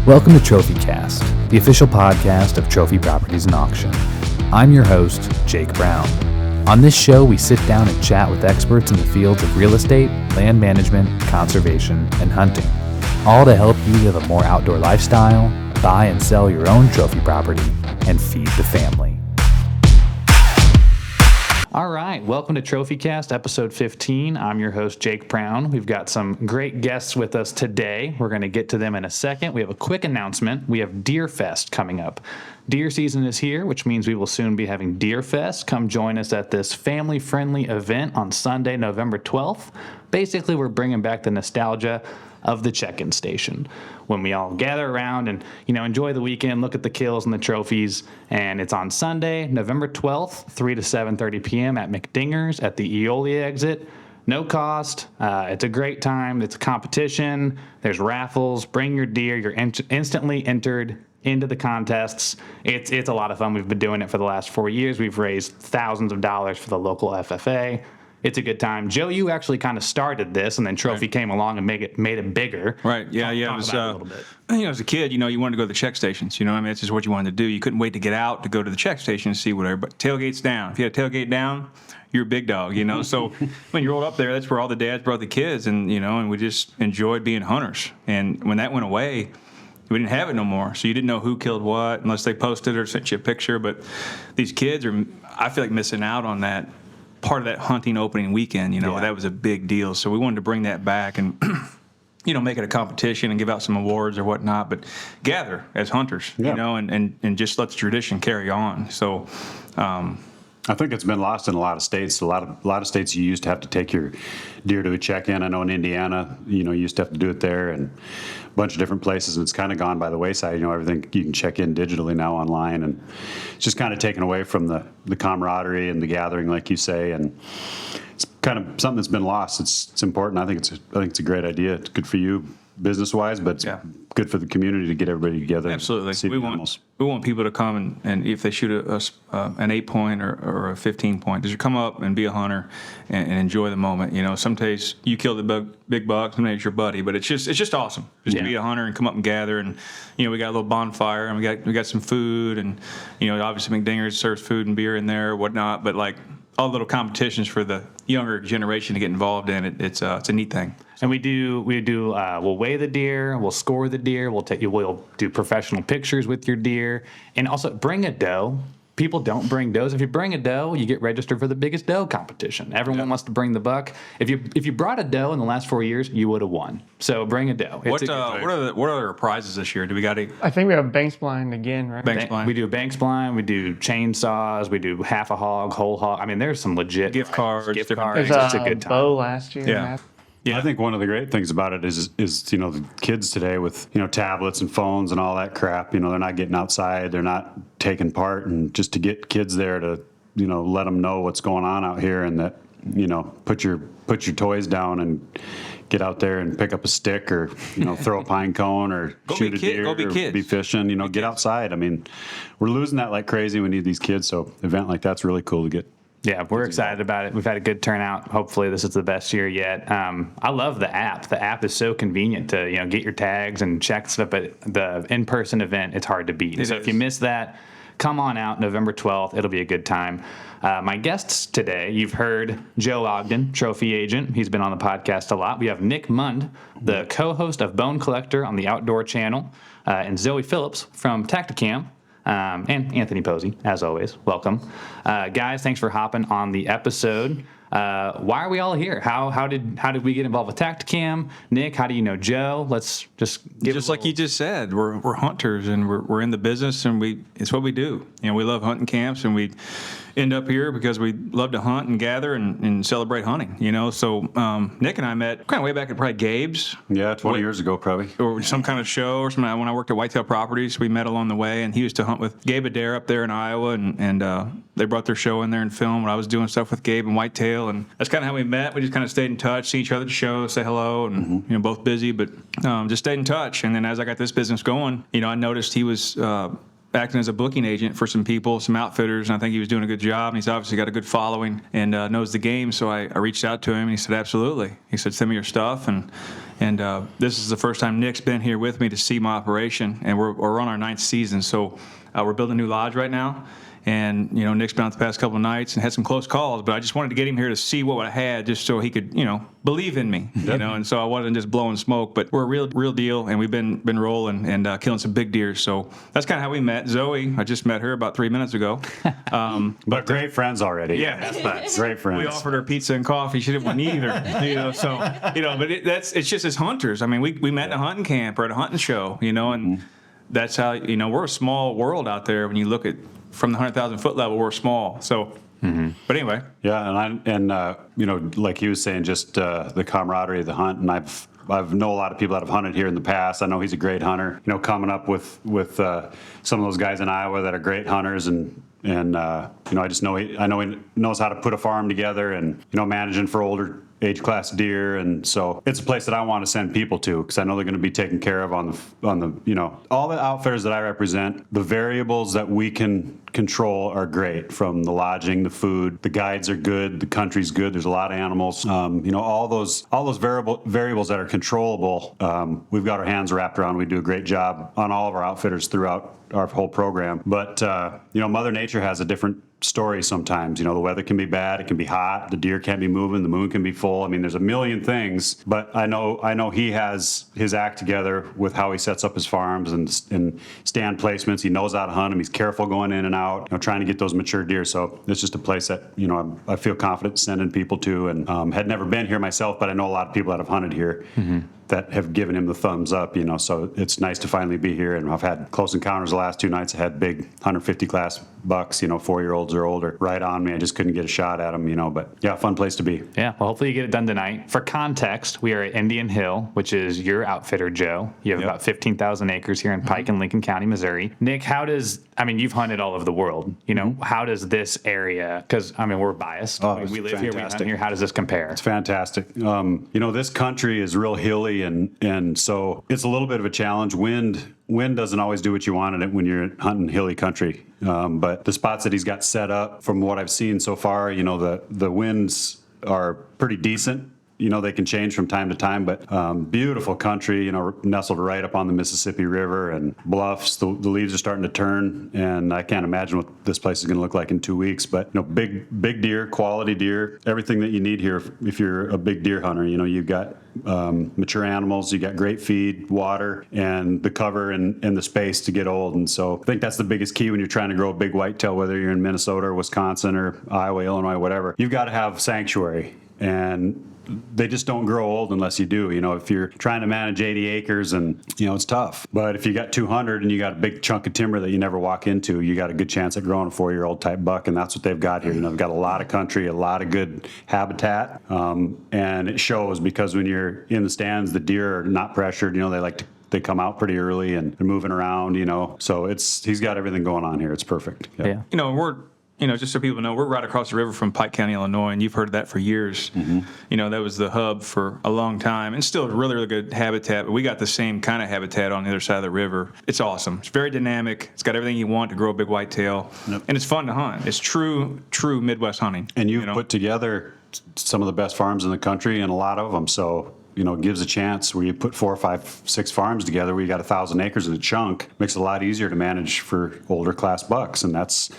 Welcome to TrophyCast, the official podcast of Trophy Properties and Auction. I'm your host, Jake Brown. On this show, we sit down and chat with experts in the fields of real estate, land management, conservation, and hunting, all to help you live a more outdoor lifestyle, buy and sell your own trophy property, and feed the family. All right, welcome to TrophyCast, episode 15. I'm your host, Jake Brown. We've got some great guests with us today. We're going to get to them in a second. We have a quick announcement. We have DeerFest coming up. Deer season is here, which means we will soon be having DeerFest. Come join us at this family-friendly event on Sunday, November 12th. Basically, we're bringing back the nostalgia of the check-in station when we all gather around and, enjoy the weekend, look at the kills and the trophies. And it's on Sunday, November 12th, 3 to 7:30 p.m. at McDinger's at the Eolia exit. No cost. It's a great time. It's a competition. There's raffles. Bring your deer. You're instantly entered into the contests. It's a lot of fun. We've been doing it for the last 4 years. We've raised thousands of dollars for the local FFA. It's a good time. Joe, you actually kind of started this, and then Trophy came along and made it bigger. Right. Yeah. It was, a little bit. As a kid, you wanted to go to the check stations. It's just what you wanted to do. You couldn't wait to get out to go to the check station and see what everybody. Tailgate's down. If you had a tailgate down, you're a big dog. So when you rolled up there, that's where all the dads brought the kids, and we just enjoyed being hunters. And when that went away, we didn't have it no more. So you didn't know who killed what unless they posted or sent you a picture. But these kids are, I feel like, missing out on that. Part of that hunting opening weekend, that was a big deal. So we wanted to bring that back and, make it a competition and give out some awards or whatnot, but gather as hunters, and just let the tradition carry on. So, I think it's been lost in a lot of states. A lot of states you used to have to take your deer to a check-in. I know in Indiana, you used to have to do it there, and a bunch of different places, and it's kind of gone by the wayside. Everything you can check in digitally now online, and it's just kind of taken away from the camaraderie and the gathering, like you say, and it's kind of something that's been lost. It's important. I think it's a great idea. It's good for you business-wise, but it's good for the community to get everybody together. Absolutely. We want people to come and if they shoot an 8-point or a 15-point, just come up and be a hunter and enjoy the moment. Some days you kill the big buck, some days your buddy, but it's just awesome to be a hunter and come up and gather. And we got a little bonfire and we got some food, and obviously McDinger's serves food and beer in there or whatnot, but like all little competitions for the younger generation to get involved in it. It's a neat thing. And we'll weigh the deer, we'll score the deer, we'll do professional pictures with your deer, and also bring a doe. People don't bring does. If you bring a doe, you get registered for the biggest doe competition. Everyone wants to bring the buck. If you brought a doe in the last 4 years, you would have won. So bring a doe. What are the prizes this year? Do we got any? I think we have bank blind again, right? Bank blind. We do bank blind. We do chainsaws. We do half a hog, whole hog. I mean, there's some legit gift cards. There's It's a good time. bow last year. Yeah. I think one of the great things about it is the kids today with tablets and phones and all that crap. They're not getting outside, they're not taking part, and just to get kids there to let them know what's going on out here, and that put your toys down and get out there and pick up a stick or throw a pine cone or shoot a deer or be fishing. Get outside. I mean, we're losing that like crazy. We need these kids, so an event like that's really cool to get. Yeah, we're excited about it. We've had a good turnout. Hopefully this is the best year yet. I love the app. The app is so convenient to get your tags and check stuff. But the in-person event, it's hard to beat. If you miss that, come on out November 12th. It'll be a good time. My guests today, you've heard Joe Ogden, trophy agent. He's been on the podcast a lot. We have Nick Mundt, the co-host of Bone Collector on the Outdoor Channel, and Zoe Phillips from Tacticam. And Anthony Posey, as always. Welcome. Guys, thanks for hopping on the episode. Why are we all here? How did we get involved with Tacticam? Nick, how do you know Joe? Let's just like you just said, we're hunters and we're in the business, and it's what we do. We love hunting camps, and we end up here because we love to hunt and gather and celebrate hunting. So Nick and I met kind of way back at probably Gabe's. Yeah, 20 years ago probably. Or some kind of show or something. When I worked at Whitetail Properties, we met along the way, and he used to hunt with Gabe Adair up there in Iowa, and they brought their show in there and filmed when I was doing stuff with Gabe and Whitetail, and that's kind of how we met. We just kind of stayed in touch, see each other at the show, say hello, and both busy, but just stayed in touch. And then as I got this business going, I noticed he was acting as a booking agent for some people, some outfitters, and I think he was doing a good job. And he's obviously got a good following and knows the game. So I reached out to him, and he said, absolutely. He said, send me your stuff. And this is the first time Nick's been here with me to see my operation, and we're on our 9th season. So we're building a new lodge right now. And, Nick's been out the past couple of nights and had some close calls, but I just wanted to get him here to see what I had just so he could, believe in me, and so I wasn't just blowing smoke, but we're a real deal, and we've been rolling and killing some big deer. So that's kind of how we met. Zoe, I just met her about 3 minutes ago. But great friends already. Yeah. That's great friends. We offered her pizza and coffee. She didn't want neither, so, but it's just as hunters. I mean, we met in a hunting camp or at a hunting show, and that's how, we're a small world out there. When you look at from the 100,000 foot level, we're small. So, but anyway. Yeah, and like he was saying, just the camaraderie of the hunt, and I've know a lot of people that have hunted here in the past. I know he's a great hunter. Coming up with some of those guys in Iowa that are great hunters, and I just know he knows how to put a farm together, and managing for older age class deer, and so it's a place that I want to send people to because I know they're going to be taken care of on the all the outfitters that I represent. The variables that we can control are great, from the lodging, the food, the guides are good, the country's good. There's a lot of animals. All those variables that are controllable. We've got our hands wrapped around. We do a great job on all of our outfitters throughout our whole program. But Mother Nature has a different story sometimes. The weather can be bad, it can be hot, the deer can't be moving, the moon can be full. I mean, there's a million things, but I know he has his act together with how he sets up his farms and stand placements. He knows how to hunt them. He's careful going in and out, trying to get those mature deer. So it's just a place that, I feel confident sending people to, and had never been here myself, but I know a lot of people that have hunted here that have given him the thumbs up, so it's nice to finally be here. And I've had close encounters the last 2 nights. I had big 150 class bucks, 4-year-olds or older, right on me. I just couldn't get a shot at them, but yeah, fun place to be. Yeah, well, hopefully you get it done tonight. For context, we are at Indian Hill, which is your outfitter, Joe. You have about 15,000 acres here in Pike and Lincoln County, Missouri. Nick, you've hunted all over the world, how does this area, because, we're biased. We live here, we hunt here. How does this compare? It's fantastic. This country is real hilly, and so it's a little bit of a challenge. Wind doesn't always do what you wanted when you're hunting hilly country. But the spots that he's got set up, from what I've seen so far, the winds are pretty decent. They can change from time to time, but beautiful country, nestled right up on the Mississippi River and bluffs. The leaves are starting to turn, and I can't imagine what this place is going to look like in 2 weeks. But big deer, quality deer, everything that you need here if you're a big deer hunter. You've got mature animals, you got great feed, water, and the cover and the space to get old. And so I think that's the biggest key when you're trying to grow a big whitetail, whether you're in Minnesota or Wisconsin or Iowa, Illinois, whatever. You've got to have sanctuary, and they just don't grow old unless you do. If you're trying to manage 80 acres, and it's tough. But if you got 200 and you got a big chunk of timber that you never walk into, you got a good chance at growing a 4-year-old type buck, and that's what they've got here. They've got a lot of country, a lot of good habitat, and it shows because when you're in the stands, the deer are not pressured. They come out pretty early and they're moving around. So he's got everything going on here. It's perfect. Yeah. We're just so people know, we're right across the river from Pike County, Illinois, and you've heard of that for years. That was the hub for a long time, and still really, really good habitat. But we got the same kind of habitat on the other side of the river. It's awesome. It's very dynamic. It's got everything you want to grow a big whitetail, and it's fun to hunt. It's true Midwest hunting. And you've put together some of the best farms in the country, and a lot of them. So it gives a chance where you put 4, 5, 6 farms together where you got 1,000 acres in a chunk. Makes it a lot easier to manage for older class bucks, and that's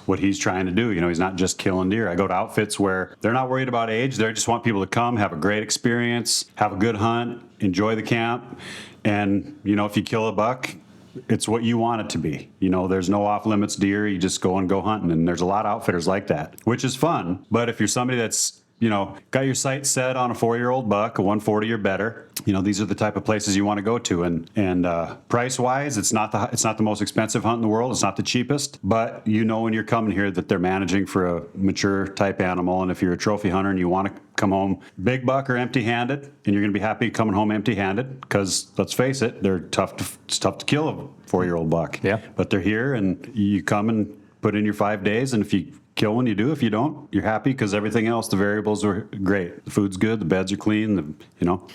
what he's trying to do. He's not just killing deer. I go to outfits where they're not worried about age. They just want people to come, have a great experience, have a good hunt, enjoy the camp. And, if you kill a buck, it's what you want it to be. There's no off-limits deer. You just go hunting. And there's a lot of outfitters like that, which is fun. But if you're somebody that's got your sights set on a 4-year-old buck, a 140 or better, these are the type of places you want to go to. And price-wise, it's not the most expensive hunt in the world. It's not the cheapest, but when you're coming here that they're managing for a mature type animal. And if you're a trophy hunter and you want to come home big buck or empty-handed, and you're going to be happy coming home empty-handed, because let's face it, it's tough to kill a 4-year-old buck. Yeah. But they're here, and you come and put in your 5 days, and if you kill when you do. If you don't, you're happy because everything else, the variables are great. The food's good, the beds are clean,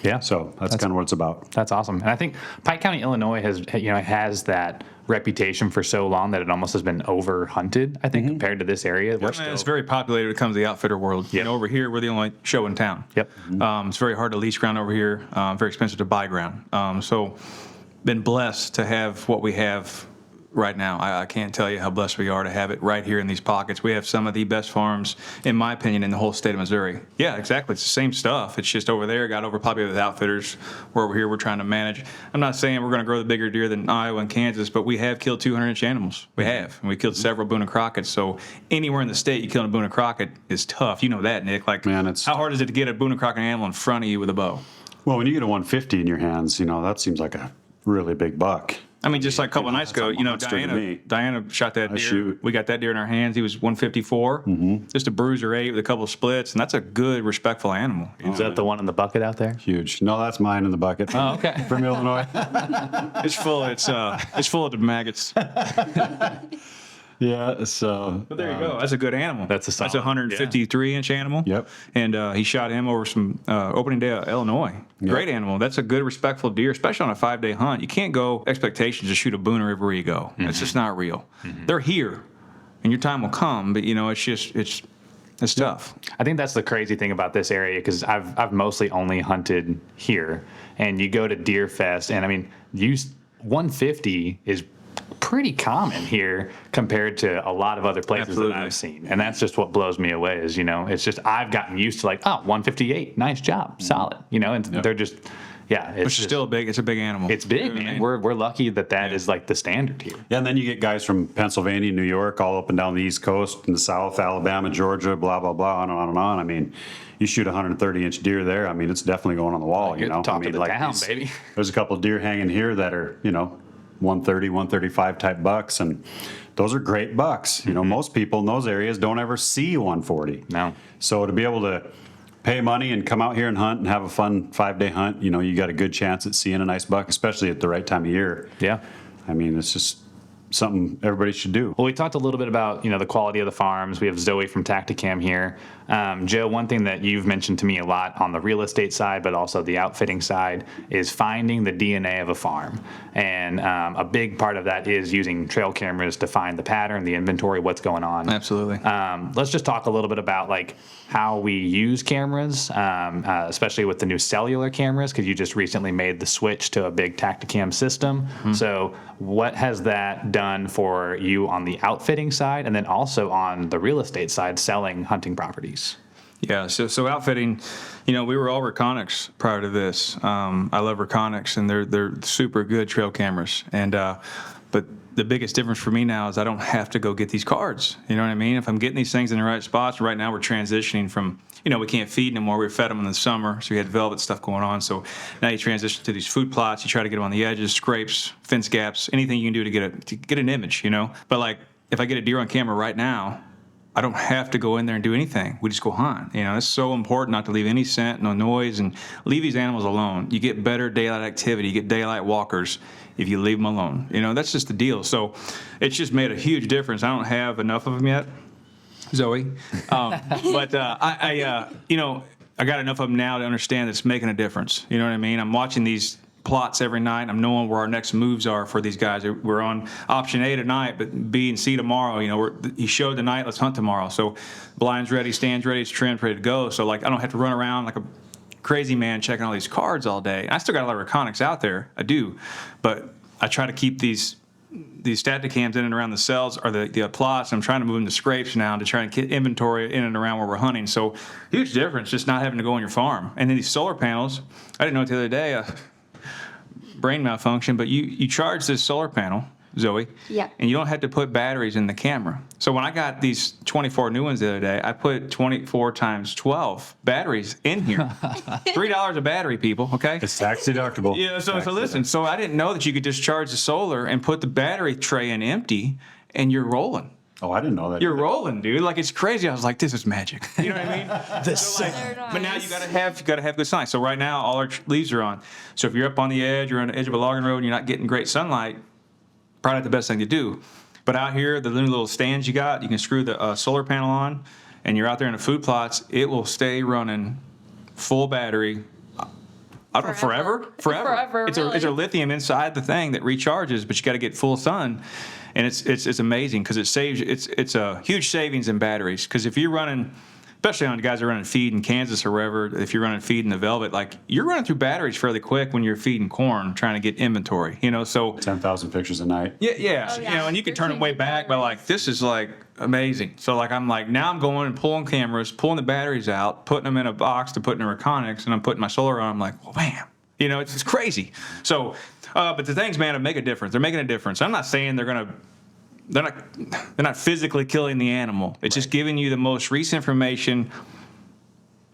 Yeah. So that's kind of what it's about. That's awesome. And I think Pike County, Illinois has that reputation for so long that it almost has been over hunted, I think, compared to this area. We're still, It's very populated when it comes to the outfitter world. Yep. Over here, we're the only show in town. Yep. It's very hard to lease ground over here, very expensive to buy ground. So been blessed to have what we have right now. I can't tell you how blessed we are to have it right here in these pockets. We have some of the best farms, in my opinion, in the whole state of Missouri. Yeah, exactly. It's the same stuff. It's just over there got overpopulated with outfitters. We're over here, we're trying to manage. I'm not saying we're going to grow the bigger deer than Iowa and Kansas, but we have killed 200-inch animals. We have. And we killed several Boone and Crockett's. So anywhere in the state you kill a Boone and Crockett is tough. You know that, Nick. Like, Man, it's- how hard is it to get a Boone and Crockett animal in front of you with a bow? Well, when you get a 150 in your hands, that seems like a really big buck. I mean, just like a couple of nights ago, that's a monster to me. Diana shot that deer. shoot. We got that deer in our hands. He was 154, just a bruiser 8 with a couple of splits, and that's a good, respectful animal. is that the one in the bucket out there? Huge. No, that's mine in the bucket. Oh, okay. From Illinois. It's full. It's full of the maggots. Yeah, so. But there you go. That's a good animal. That's a That's solid, a 153-inch animal. Yep. And he shot him over some opening day of Illinois. Great animal. That's a good, respectful deer, especially on a 5-day hunt. You can't go expectations to shoot a booner everywhere you go. It's just not real. They're here, and your time will come. But it's tough. I think that's the crazy thing about this area because I've mostly only hunted here, and you go to DeerFest, and I mean, 150 is pretty common here compared to a lot of other places Absolutely. that I've seen, and that's just what blows me away. Is it's just I've gotten used to 158, nice job, solid, and they're just. Yeah, it's Which is just- still big. It's a big animal. it's big, You know what I man. mean? We're lucky that is like the standard here. Yeah, and then you get guys from Pennsylvania, New York, all up and down the East Coast, and the South, Alabama, Georgia, blah, blah, blah, on and on and on. I mean, you shoot a 130-inch deer there, I mean, it's definitely going on the wall, You're the top I of mean, the town, baby. There's a couple of deer hanging here that are, 130, 135 type bucks, and those are great bucks. Most people in those areas don't ever see 140. No. So to be able to pay money and come out here and hunt and have a fun 5-day hunt, you got a good chance at seeing a nice buck, especially at the right time of year. Yeah. I mean, it's just something everybody should do. Well, we talked a little bit about, the quality of the farms. We have Zoe from Tacticam here. Joe, one thing that you've mentioned to me a lot on the real estate side, but also the outfitting side, is finding the DNA of a farm. And a big part of that is using trail cameras to find the pattern, the inventory, what's going on. Absolutely. Let's just talk a little bit about how we use cameras, especially with the new cellular cameras, because you just recently made the switch to a big Tacticam system. So what has that done for you on the outfitting side, and then also on the real estate side, selling hunting properties? Yeah, so outfitting, we were all Reconics prior to this. I love Reconics, and they're super good trail cameras. And but the biggest difference for me now is I don't have to go get these cards. You know what I mean? If I'm getting these things in the right spots, right now we're transitioning from, we can't feed anymore. We fed them in the summer, so we had velvet stuff going on. So now you transition to these food plots. You try to get them on the edges, scrapes, fence gaps, anything you can do to get an image. But if I get a deer on camera right now, I don't have to go in there and do anything. We just go hunt. It's so important not to leave any scent, no noise, and leave these animals alone. You get better daylight activity. You get daylight walkers if you leave them alone. That's just the deal. So it's just made a huge difference. I don't have enough of them yet, Zoe, but I got enough of them now to understand it's making a difference. You know what I mean? I'm watching these plots every night. I'm knowing where our next moves are for these guys. We're on option A tonight, but B and C tomorrow. He showed tonight. Let's hunt tomorrow. So blind's ready, stands ready, it's trimmed, ready to go. So I don't have to run around like a crazy man checking all these cards all day. I still got a lot of Reconics out there. I do, but I try to keep these Tacticams in and around the cells or the plots. I'm trying to move them to scrapes now to try and get inventory in and around where we're hunting. So huge difference, just not having to go on your farm. And then these solar panels. I didn't know it the other day. Brain malfunction, but you charge this solar panel, Zoe, Yeah. and you don't have to put batteries in the camera. So when I got these 24 new ones the other day, I put 24 times 12 batteries in here. $3 a battery, people, okay? It's tax deductible. Yeah, so listen, so I didn't know that you could just charge the solar and put the battery tray in empty, and you're rolling. Oh, I didn't know that. You're rolling, dude. It's crazy. I was like, this is magic. You know what I mean? But now you gotta have good sunlight. So right now, all our leaves are on. So if you're up on the edge, you're on the edge of a logging road, and you're not getting great sunlight, probably not the best thing to do. But out here, the little stands you got, you can screw the solar panel on, and you're out there in the food plots. It will stay running full battery I don't know, forever. It's really. a lithium inside the thing that recharges, but you got to get full sun, and it's amazing because it saves. It's a huge savings in batteries because if you're running, especially on guys that are running feed in Kansas or wherever, if you're running feed in the velvet, like you're running through batteries fairly quick when you're feeding corn, trying to get inventory. So 10,000 pictures a night. yeah. Oh, yeah. And you can You're turn it way changing back, but like this is like amazing. So like now I'm going and pulling cameras, pulling the batteries out, putting them in a box to put in a Reconyx, and I'm putting my solar on. I'm like, well, bam. It's crazy. So, but the things, man, make a difference. They're making a difference. I'm not saying they're not physically killing the animal. It's just giving you the most recent information.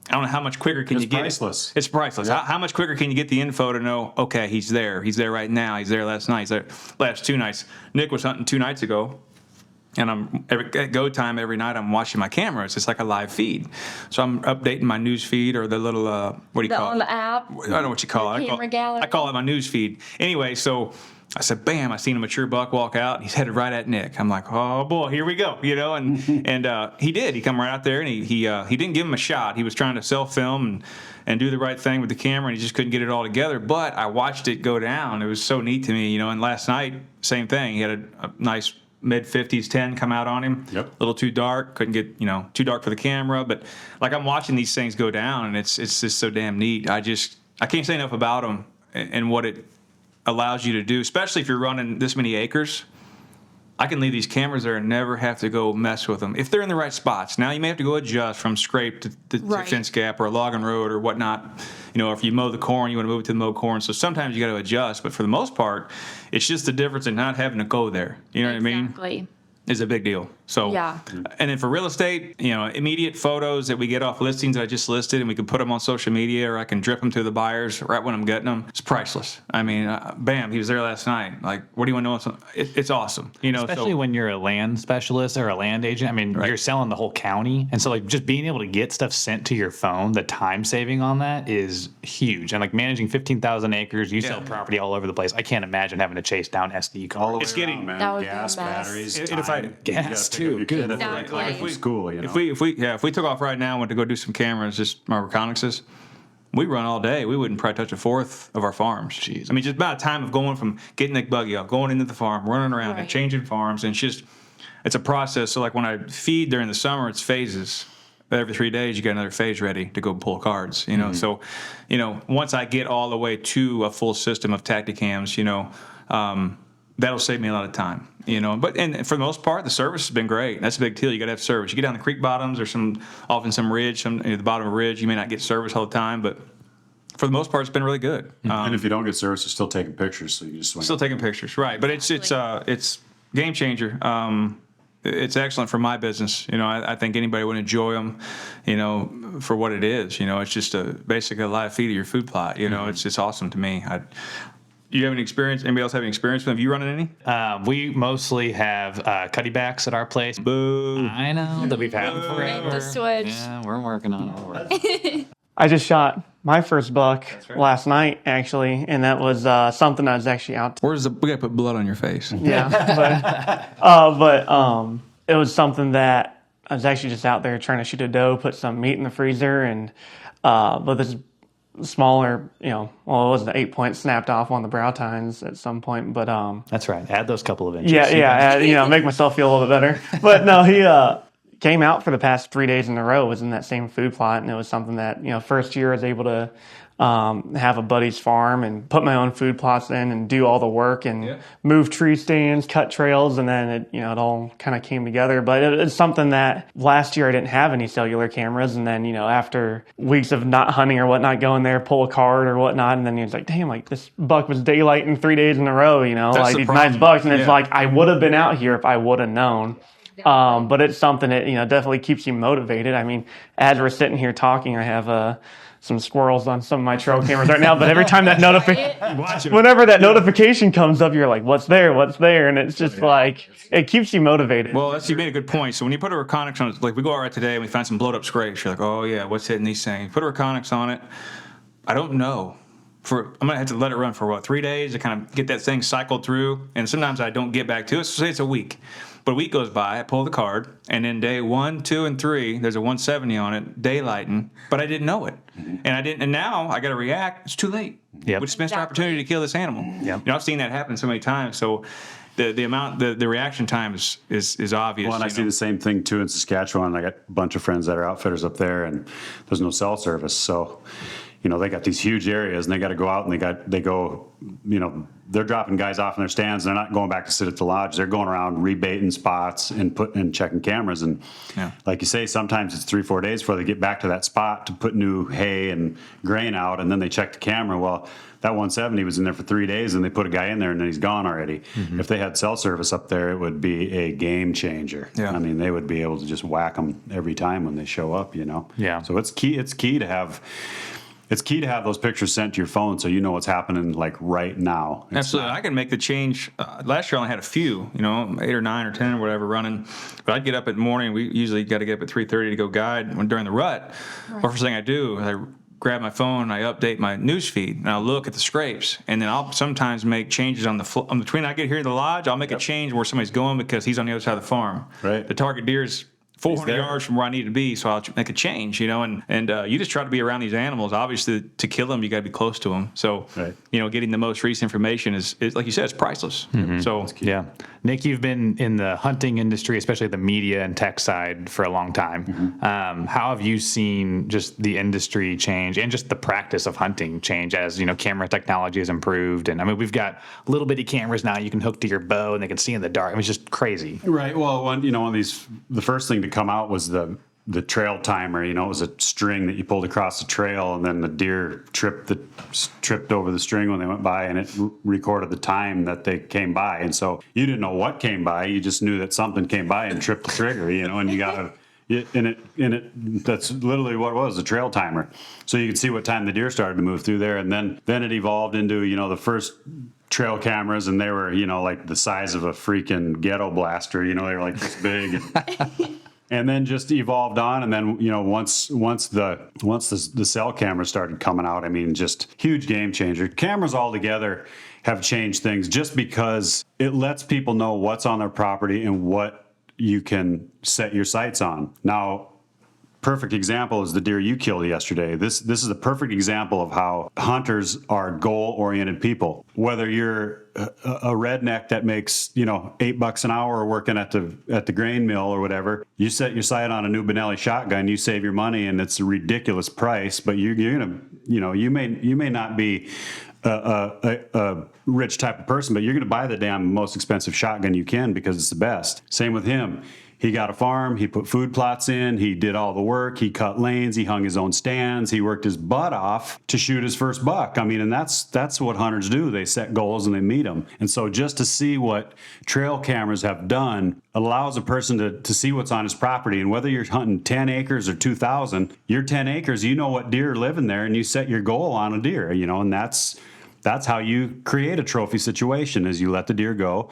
I don't know how much quicker can you get priceless. it. It's priceless. Yep. How much quicker can you get the info to know, okay, he's there. He's there right now. He's there last night. He's there last 2 nights. Nick was hunting 2 nights ago. And at go time every night, I'm watching my camera. It's just like a live feed. So I'm updating my news feed or the little, what do you call it? On the app. I don't know what you call it. Camera gallery. I call it my news feed. Anyway, so I said, bam, I seen a mature buck walk out. He's headed right at Nick. I'm like, oh boy, here we go. And he did. He come right out there and he didn't give him a shot. He was trying to self-film and do the right thing with the camera, and he just couldn't get it all together. But I watched it go down. It was so neat to me, And last night, same thing. He had a nice mid-50s 10 come out on him. Yep. A little too dark. Couldn't get, too dark for the camera. But like I'm watching these things go down, and it's just so damn neat. I can't say enough about them and what it allows you to do, especially if you're running this many acres. I can leave these cameras there and never have to go mess with them if they're in the right spots. Now you may have to go adjust from scrape to Right. fence gap or a logging road or whatnot. If you mow the corn, you want to move it to the mowed corn. So sometimes you got to adjust, but for the most part, it's just the difference in not having to go there. You know what I mean? Exactly. Is a big deal. So, Yeah. And then for real estate, immediate photos that we get off listings that I just listed, and we can put them on social media, or I can drip them to the buyers right when I'm getting them. It's priceless. I mean, bam, he was there last night. Like, what do you want to know? It's awesome. Especially when you're a land specialist or a land agent. I mean, you're selling the whole county. And so, like, just being able to get stuff sent to your phone, the time saving on that is huge. And, like, managing 15,000 acres, you sell property all over the place. I can't imagine having to chase down SD cards. All the way It's getting- around, man. That would be Gas, the best. batteries, And time. if I- You gotta gas, pick too. up your Good kid at Lord. like school, If we took off right now and went to go do some cameras, just my Reconyxes, we run all day. We wouldn't probably touch a fourth of our farms. Jeez. I mean, just about a time of going from getting the buggy off, going into the farm, running around and Right. changing farms, and it's a process. So like when I feed during the summer, it's phases. Every 3 days, you get another phase ready to go pull cards. So, once I get all the way to a full system of Tacticams, that'll save me a lot of time. But for the most part, the service has been great. That's a big deal. You got to have service. You get down the creek bottoms or often some ridge, the bottom of a ridge, you may not get service all the time, but for the most part, it's been really good. And if you don't get service, you're still taking pictures, so you just swing. Still taking pictures, right? But it's game changer. It's excellent for my business. I think anybody would enjoy them, for what it is. It's just basically a live feed of your food plot. It's awesome to me. You have any experience? Anybody else have any experience with them? Have you running any? We mostly have cutty backs at our place. Boo. I know that we've had them forever. Make the switch. Yeah, we're working on it. I just shot my first buck last night, actually, and that was something I was actually out. We gotta put blood on your face. Yeah, but it was something that I was actually just out there trying to shoot a doe, put some meat in the freezer, and but this smaller, it was an 8-point snapped off on the brow tines at some point, but That's right. Add those couple of inches. make myself feel a little bit better. But no, he came out for the past 3 days in a row, was in that same food plot, and it was something that, first year I was able to have a buddy's farm and put my own food plots in and do all the work and move tree stands, cut trails, and then it all kind of came together. But it's something that last year I didn't have any cellular cameras, and then after weeks of not hunting or whatnot, going there, pull a card or whatnot, and then you're like, damn, like this buck was daylighting 3 days in a row, like the these problem. nice bucks, and it's Yeah. like I would have been out here if I would have known. But it's something that definitely keeps you motivated. I mean, as we're sitting here talking, I have some squirrels on some of my trail cameras right now. But every time that whenever that notification comes up, you're like, "What's there? What's there?" And it's just like it keeps you motivated. Well, you made a good point. So when you put a Reconyx on it, like we go out right today and we find some blowed up scrapes, you're like, oh yeah, what's hitting these things? Put a Reconyx on it. I don't know I'm going to have to let it run for 3 days to kind of get that thing cycled through. And sometimes I don't get back to it. So say it's a week. But a week goes by, I pull the card, and then day 1, 2, and 3, there's a 170 on it, daylighting, but I didn't know it. And now I got to react. It's too late. Yep. We just missed our opportunity to kill this animal. Yep. I've seen that happen so many times. So the reaction time is obvious. Well, and I see the same thing too in Saskatchewan. I got a bunch of friends that are outfitters up there, and there's no cell service. So, they got these huge areas, and they got to go out, and they go, they're dropping guys off in their stands. They're not going back to sit at the lodge. They're going around rebaiting spots and checking cameras. And like you say, sometimes it's 3-4 days before they get back to that spot to put new hay and grain out, and then they check the camera. Well, that 170 was in there for 3 days, and they put a guy in there, and then he's gone already. If they had cell service up there, it would be a game changer. Yeah. I mean, they would be able to just whack them every time when they show up. Yeah. So it's key to have. It's key to have those pictures sent to your phone so you know what's happening like right now. Absolutely. I can make the change. Last year I only had a few, 8 or 9 or 10 or whatever running. But I'd get up in the morning. We usually got to get up at 3:30 to go guide during the rut. Or first thing I do, I grab my phone and I update my news feed and I'll look at the scrapes. And then I'll sometimes make changes on between I get here to the lodge, I'll make a change where somebody's going because he's on the other side of the farm. Right. The target deer is 400 yards from where I need to be, so I'll make a change, and you just try to be around these animals. Obviously, to kill them, you got to be close to them. So, getting the most recent information is like you said, it's priceless. So, Yeah. Nick, you've been in the hunting industry, especially the media and tech side, for a long time. How have you seen just the industry change and just the practice of hunting change as, camera technology has improved? And I mean, we've got little bitty cameras now you can hook to your bow and they can see in the dark. I mean, it's just crazy. Right. Well, one of these, the first thing to come out was the trail timer. It was a string that you pulled across the trail, and then the deer tripped over the string when they went by, and it recorded the time that they came by. And so you didn't know what came by; you just knew that something came by and tripped the trigger. And you got to. That's literally what it was, a trail timer. So you could see what time the deer started to move through there, and then it evolved into the first trail cameras, and they were like the size of a freaking ghetto blaster. They were like this big. And then just evolved on, and then once the cell cameras started coming out, I mean, just huge game changer. Cameras altogether have changed things just because it lets people know what's on their property and what you can set your sights on. Now, perfect example is the deer you killed yesterday. This is a perfect example of how hunters are goal-oriented people. Whether you're a redneck that makes $8 an hour working at the grain mill or whatever, you set your sight on a new Benelli shotgun, you save your money, and it's a ridiculous price. But you're gonna you may not be a rich type of person, but you're gonna buy the damn most expensive shotgun you can because it's the best. Same with him. He got a farm, he put food plots in, he did all the work, he cut lanes, he hung his own stands, he worked his butt off to shoot his first buck. I mean, and that's what hunters do. They set goals and they meet them. And so just to see what trail cameras have done allows a person to see what's on his property. And whether you're hunting 10 acres or 2,000, your 10 acres, you know what deer are living there, and you set your goal on a deer, and that's how you create a trophy situation, is you let the deer go.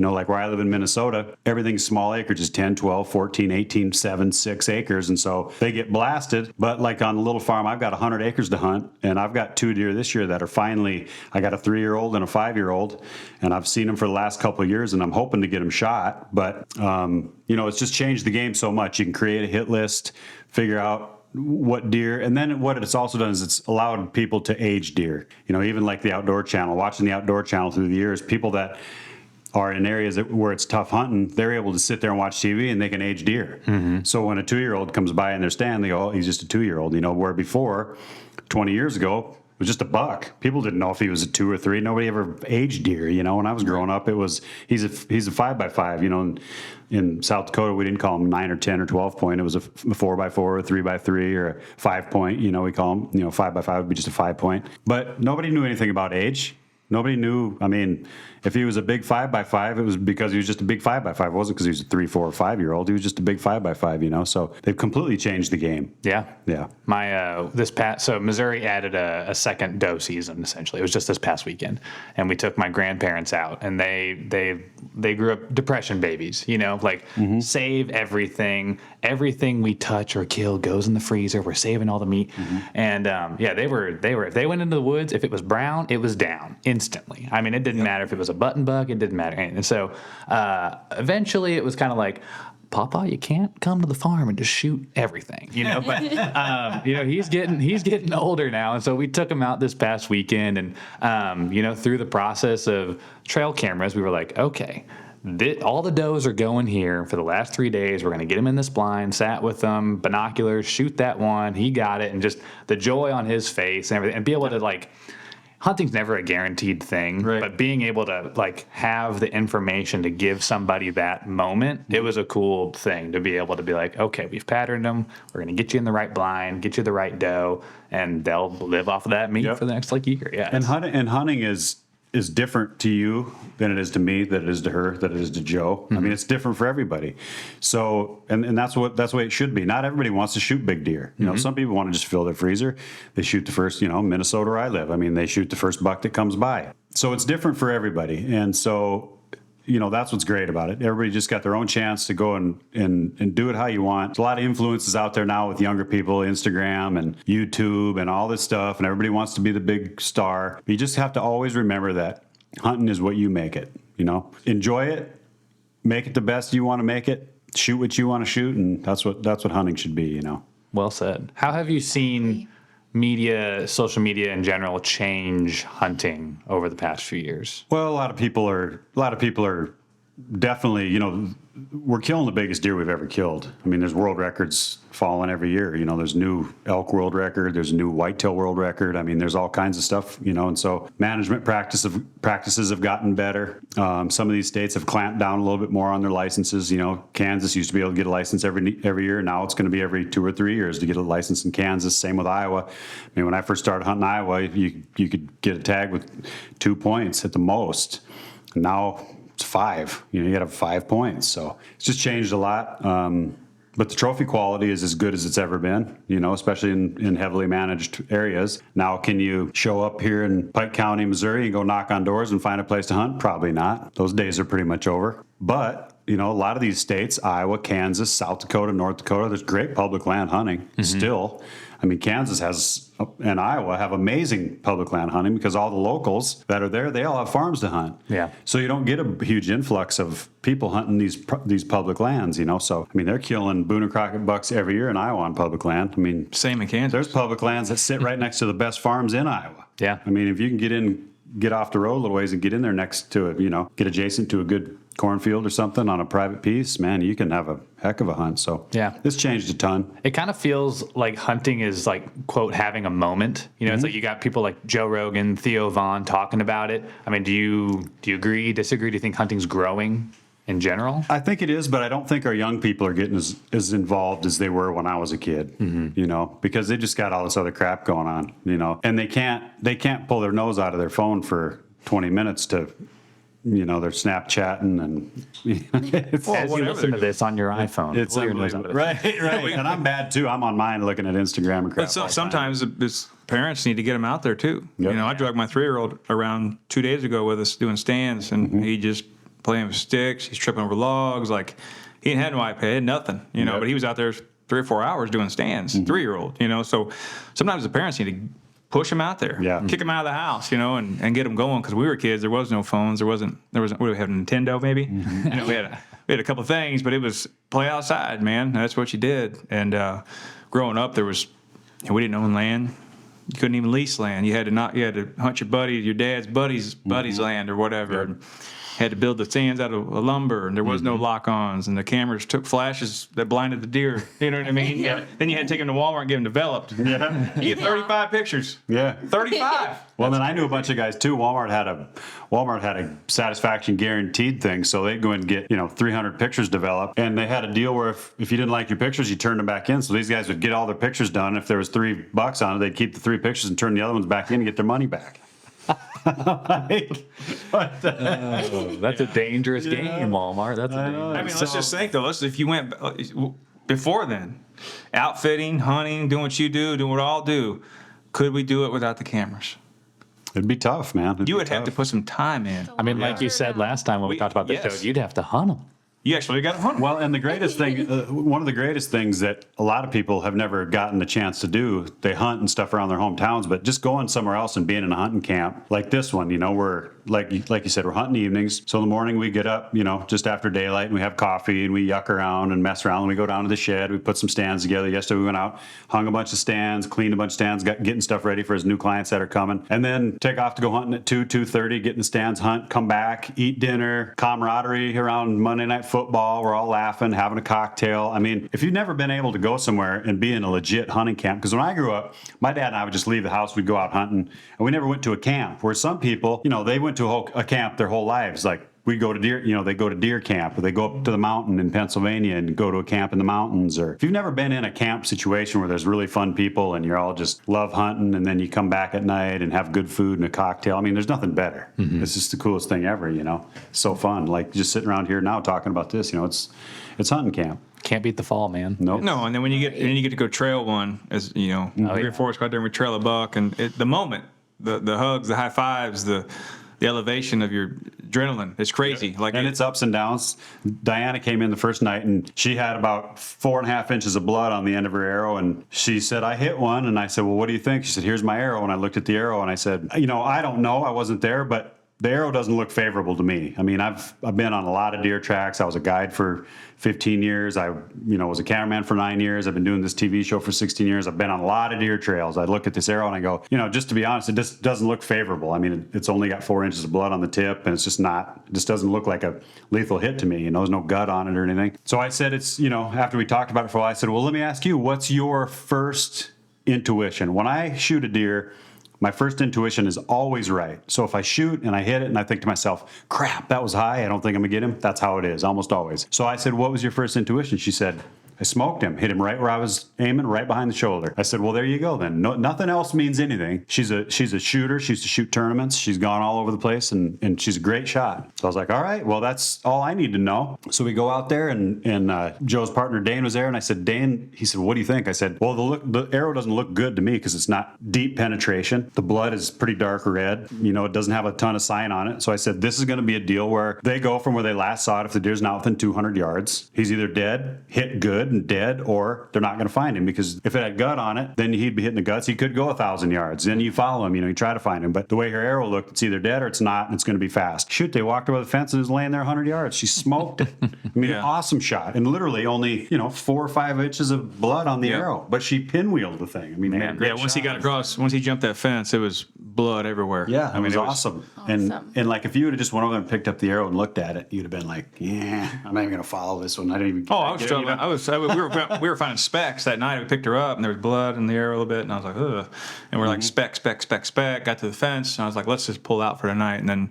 Like where I live in Minnesota, everything's small acreage is 10, 12, 14, 18, 7, 6 acres. And so they get blasted. But like on the little farm, I've got 100 acres to hunt. And I've got 2 deer this year that are finally, I got a 3-year-old and a 5-year-old. And I've seen them for the last couple of years, and I'm hoping to get them shot. But, it's just changed the game so much. You can create a hit list, figure out what deer, and then what it's also done is it's allowed people to age deer. Even like the Outdoor Channel, watching the Outdoor Channel through the years, people that are in areas where it's tough hunting, they're able to sit there and watch TV and they can age deer. So when a 2-year-old comes by in their stand, they go, oh, he's just a 2-year-old, where before, 20 years ago, it was just a buck. People didn't know if he was a 2 or 3. Nobody ever aged deer. When I was growing up, it was he's a 5x5. In South Dakota, we didn't call him 9 or 10 or 12 point. It was a 4x4 or 3x3 or a 5 point. We call him 5x5 would be just a 5 point. But nobody knew anything about age. Nobody knew. I mean, if he was a big 5x5, it was because he was just a big 5x5. It wasn't because he was a 3, 4, or 5-year-old. He was just a big 5x5, you know. So they've completely changed the game. Yeah. Yeah. So Missouri added a second doe season, essentially. It was just this past weekend. And we took my grandparents out, and they grew up depression babies, you know, like save everything. Everything we touch or kill goes in the freezer. We're saving all the meat. And they were if they went into the woods, if it was brown, it was down instantly. I mean, it didn't matter if it was a button buck, it didn't matter. And so eventually it was kind of like, Papa, you can't come to the farm and just shoot everything, you know. But you know, he's getting older now, and so we took him out this past weekend, and you know, through the process of trail cameras, we were like, okay, all the does are going here for the last 3 days. We're going to get him in this blind, sat with them, binoculars, shoot that one. He got it, and just the joy on his face and everything, and be able to like. Hunting's never a guaranteed thing, right. But being able to like have the information to give somebody that moment, it was a cool thing to be able to be like, okay, we've patterned them. We're going to get you in the right blind, get you the right doe, and they'll live off of that meat for the next like year. Yeah. And hunting is different to you than it is to me, that it is to her, that it is to Joe. I mean, it's different for everybody. So, and that's the way it should be. Not everybody wants to shoot big deer. You know, some people want to just fill their freezer. They shoot the first, you know, Minnesota where I live. I mean, they shoot the first buck that comes by. So it's different for everybody. And so, you know, that's what's great about it. Everybody just got their own chance to go and do it how you want. There's a lot of influences out there now with younger people, Instagram and YouTube and all this stuff, and everybody wants to be the big star. You just have to always remember that hunting is what you make it, you know. Enjoy it, make it the best you want to make it, shoot what you want to shoot, and that's what hunting should be, you know. Well said. How have you seen social media in general change hunting over the past few years? Well, a lot of people are definitely, you know, we're killing the biggest deer we've ever killed. I mean, there's world records falling every year. You know, there's new elk world record, there's a new whitetail world record. I mean, there's all kinds of stuff, you know, and so management practices have gotten better. Some of these states have clamped down a little bit more on their licenses. You know, Kansas used to be able to get a license every year. Now it's going to be every 2 or 3 years to get a license in Kansas. Same with Iowa. I mean, when I first started hunting Iowa, you could get a tag with 2 points at the most. Now it's 5. You know, you got to have 5 points. So it's just changed a lot. But the trophy quality is as good as it's ever been, you know, especially in heavily managed areas. Now, can you show up here in Pike County, Missouri, and go knock on doors and find a place to hunt? Probably not. Those days are pretty much over. But, you know, a lot of these states, Iowa, Kansas, South Dakota, North Dakota, there's great public land hunting still. I mean, Kansas and Iowa have amazing public land hunting because all the locals that are there, they all have farms to hunt. Yeah. So you don't get a huge influx of people hunting these public lands, you know. So, I mean, they're killing Boone and Crockett bucks every year in Iowa on public land. I mean, Same in Kansas. there's public lands that sit right next to the best farms in Iowa. Yeah. I mean, if you can get off the road a little ways and get in there next to it, you know, get adjacent to a good cornfield or something on a private piece, man, you can have a heck of a hunt. So yeah, this changed a ton. It kind of feels like hunting is like, quote, having a moment. You know, it's like you got people like Joe Rogan, Theo Vaughn talking about it. I mean, do you agree, disagree? Do you think hunting's growing in general? I think it is, but I don't think our young people are getting as involved as they were when I was a kid, you know, because they just got all this other crap going on, you know, and they can't pull their nose out of their phone for 20 minutes to, you know, they're Snapchatting and As you listen to this on your iPhone. It's pull your nose out of it. right. And I'm bad too. I'm on mine looking at Instagram and crap. But so, all the time. sometimes it's parents need to get them out there too. Yep. You know, I dragged my 3-year-old around 2 days ago with us doing stands, and he just playing with sticks. He's tripping over logs. Like, he ain't had no iPad, nothing. You know, Yep. but he was out there 3 or 4 hours doing stands. 3-year-old. You know, so sometimes the parents need to push them out there, kick them out of the house, you know, and get them going. Because we were kids, there was no phones, there wasn't. What do we have? Nintendo, maybe. You know, we had a couple of things, but it was play outside, man. That's what you did. And growing up, we didn't own land. You couldn't even lease land. You had to hunt your dad's buddy's land or whatever. And had to build the stands out of lumber, and there was no lock-ons, and the cameras took flashes that blinded the deer. You know what I mean? Yeah. Then you had to take them to Walmart and get them developed. Yeah. You get 35 pictures. Yeah. 35. Well, then I knew a bunch of guys too. Walmart had a satisfaction guaranteed thing, so they'd go and get 300 pictures developed, and they had a deal where if you didn't like your pictures, you turned them back in. So these guys would get all their pictures done. If there was $3 on it, they'd keep the 3 pictures and turn the other ones back in and get their money back. What the- Oh, that's a dangerous game, Walmart. That's a dangerous. I mean, let's just think though. If you went before then, outfitting, hunting, doing what you do, doing what I'll do, could we do it without the cameras? It'd be tough, man. You would have to put some time in. I mean, like you said last time when we talked about this, Yes. though, you'd have to hunt them. You actually got to hunt 'em. Well, and the greatest thing, one of the greatest things that a lot of people have never gotten the chance to do, they hunt and stuff around their hometowns, but just going somewhere else and being in a hunting camp like this one, we're like you said, we're hunting evenings. So in the morning we get up, just after daylight, and we have coffee and we yuck around and mess around. And we go down to the shed. We put some stands together. Yesterday we went out, hung a bunch of stands, cleaned a bunch of stands, getting stuff ready for his new clients that are coming, and then take off to go hunting at 2:30, get in the stands, hunt, come back, eat dinner, camaraderie around Monday Night Football. We're all laughing, having a cocktail. I mean, if you've never been able to go somewhere and be in a legit hunting camp, because when I grew up, my dad and I would just leave the house, we'd go out hunting, and we never went to a camp. Where some people, they went to a camp their whole lives. Like we go to deer, they go to deer camp, or they go up to the mountain in Pennsylvania and go to a camp in the mountains. Or if you've never been in a camp situation where there's really fun people and you're all just love hunting, and then you come back at night and have good food and a cocktail. I mean, there's nothing better. It's just the coolest thing ever. So fun. Like just sitting around here now talking about this. It's hunting camp. Can't beat the fall, man. Nope. No, and then when you get to go trail one, as 3 or 4 go out there and we trail a buck, and the moment, the hugs, the high fives, the elevation of your adrenaline, it's crazy. Like, And it's ups and downs. Diana came in the first night and she had about 4.5 inches of blood on the end of her arrow. And she said, I hit one. And I said, well, what do you think? She said, here's my arrow. And I looked at the arrow and I said, I don't know. I wasn't there, but the arrow doesn't look favorable to me. I mean, I've been on a lot of deer tracks. I was a guide for 15 years. I, was a cameraman for 9 years. I've been doing this TV show for 16 years. I've been on a lot of deer trails. I look at this arrow and I go, just to be honest, it just doesn't look favorable. I mean, it's only got 4 inches of blood on the tip, and it's just not, it just doesn't look like a lethal hit to me. There's no gut on it or anything. So I said, after we talked about it for a while, I said, well, let me ask you, what's your first intuition? When I shoot a deer, my first intuition is always right. So if I shoot and I hit it and I think to myself, crap, that was high, I don't think I'm gonna get him, that's how it is, almost always. So I said, what was your first intuition? She said, I smoked him, hit him right where I was aiming, right behind the shoulder. I said, well, there you go then. No, nothing else means anything. She's a shooter. She used to shoot tournaments. She's gone all over the place, and she's a great shot. So I was like, all right, well, that's all I need to know. So we go out there, and Joe's partner, Dane, was there, and I said, Dane, he said, what do you think? I said, well, the arrow doesn't look good to me because it's not deep penetration. The blood is pretty dark red. It doesn't have a ton of sign on it. So I said, this is going to be a deal where they go from where they last saw it. If the deer's not within 200 yards, he's either dead, hit good, and dead, or they're not going to find him, because if it had gut on it, then he'd be hitting the guts. He could go 1,000 yards. Then you follow him, you try to find him. But the way her arrow looked, it's either dead or it's not, and it's going to be fast. Shoot, they walked over the fence and it was laying there 100 yards. She smoked it. I mean, Yeah. Awesome shot. And literally only, 4 or 5 inches of blood on the arrow. But she pinwheeled the thing. I mean, man, great once he shot. got across, once he jumped that fence, it was blood everywhere. Yeah, I mean, it was awesome. And like if you would have just went over there and picked up the arrow and looked at it, you'd have been like, yeah, I'm not even going to follow this one. I didn't even. Oh, I was struggling. We were finding specks that night. We picked her up, and there was blood in the arrow a little bit, and I was like, ugh. And we're like, speck. Got to the fence, and I was like, let's just pull out for tonight. And then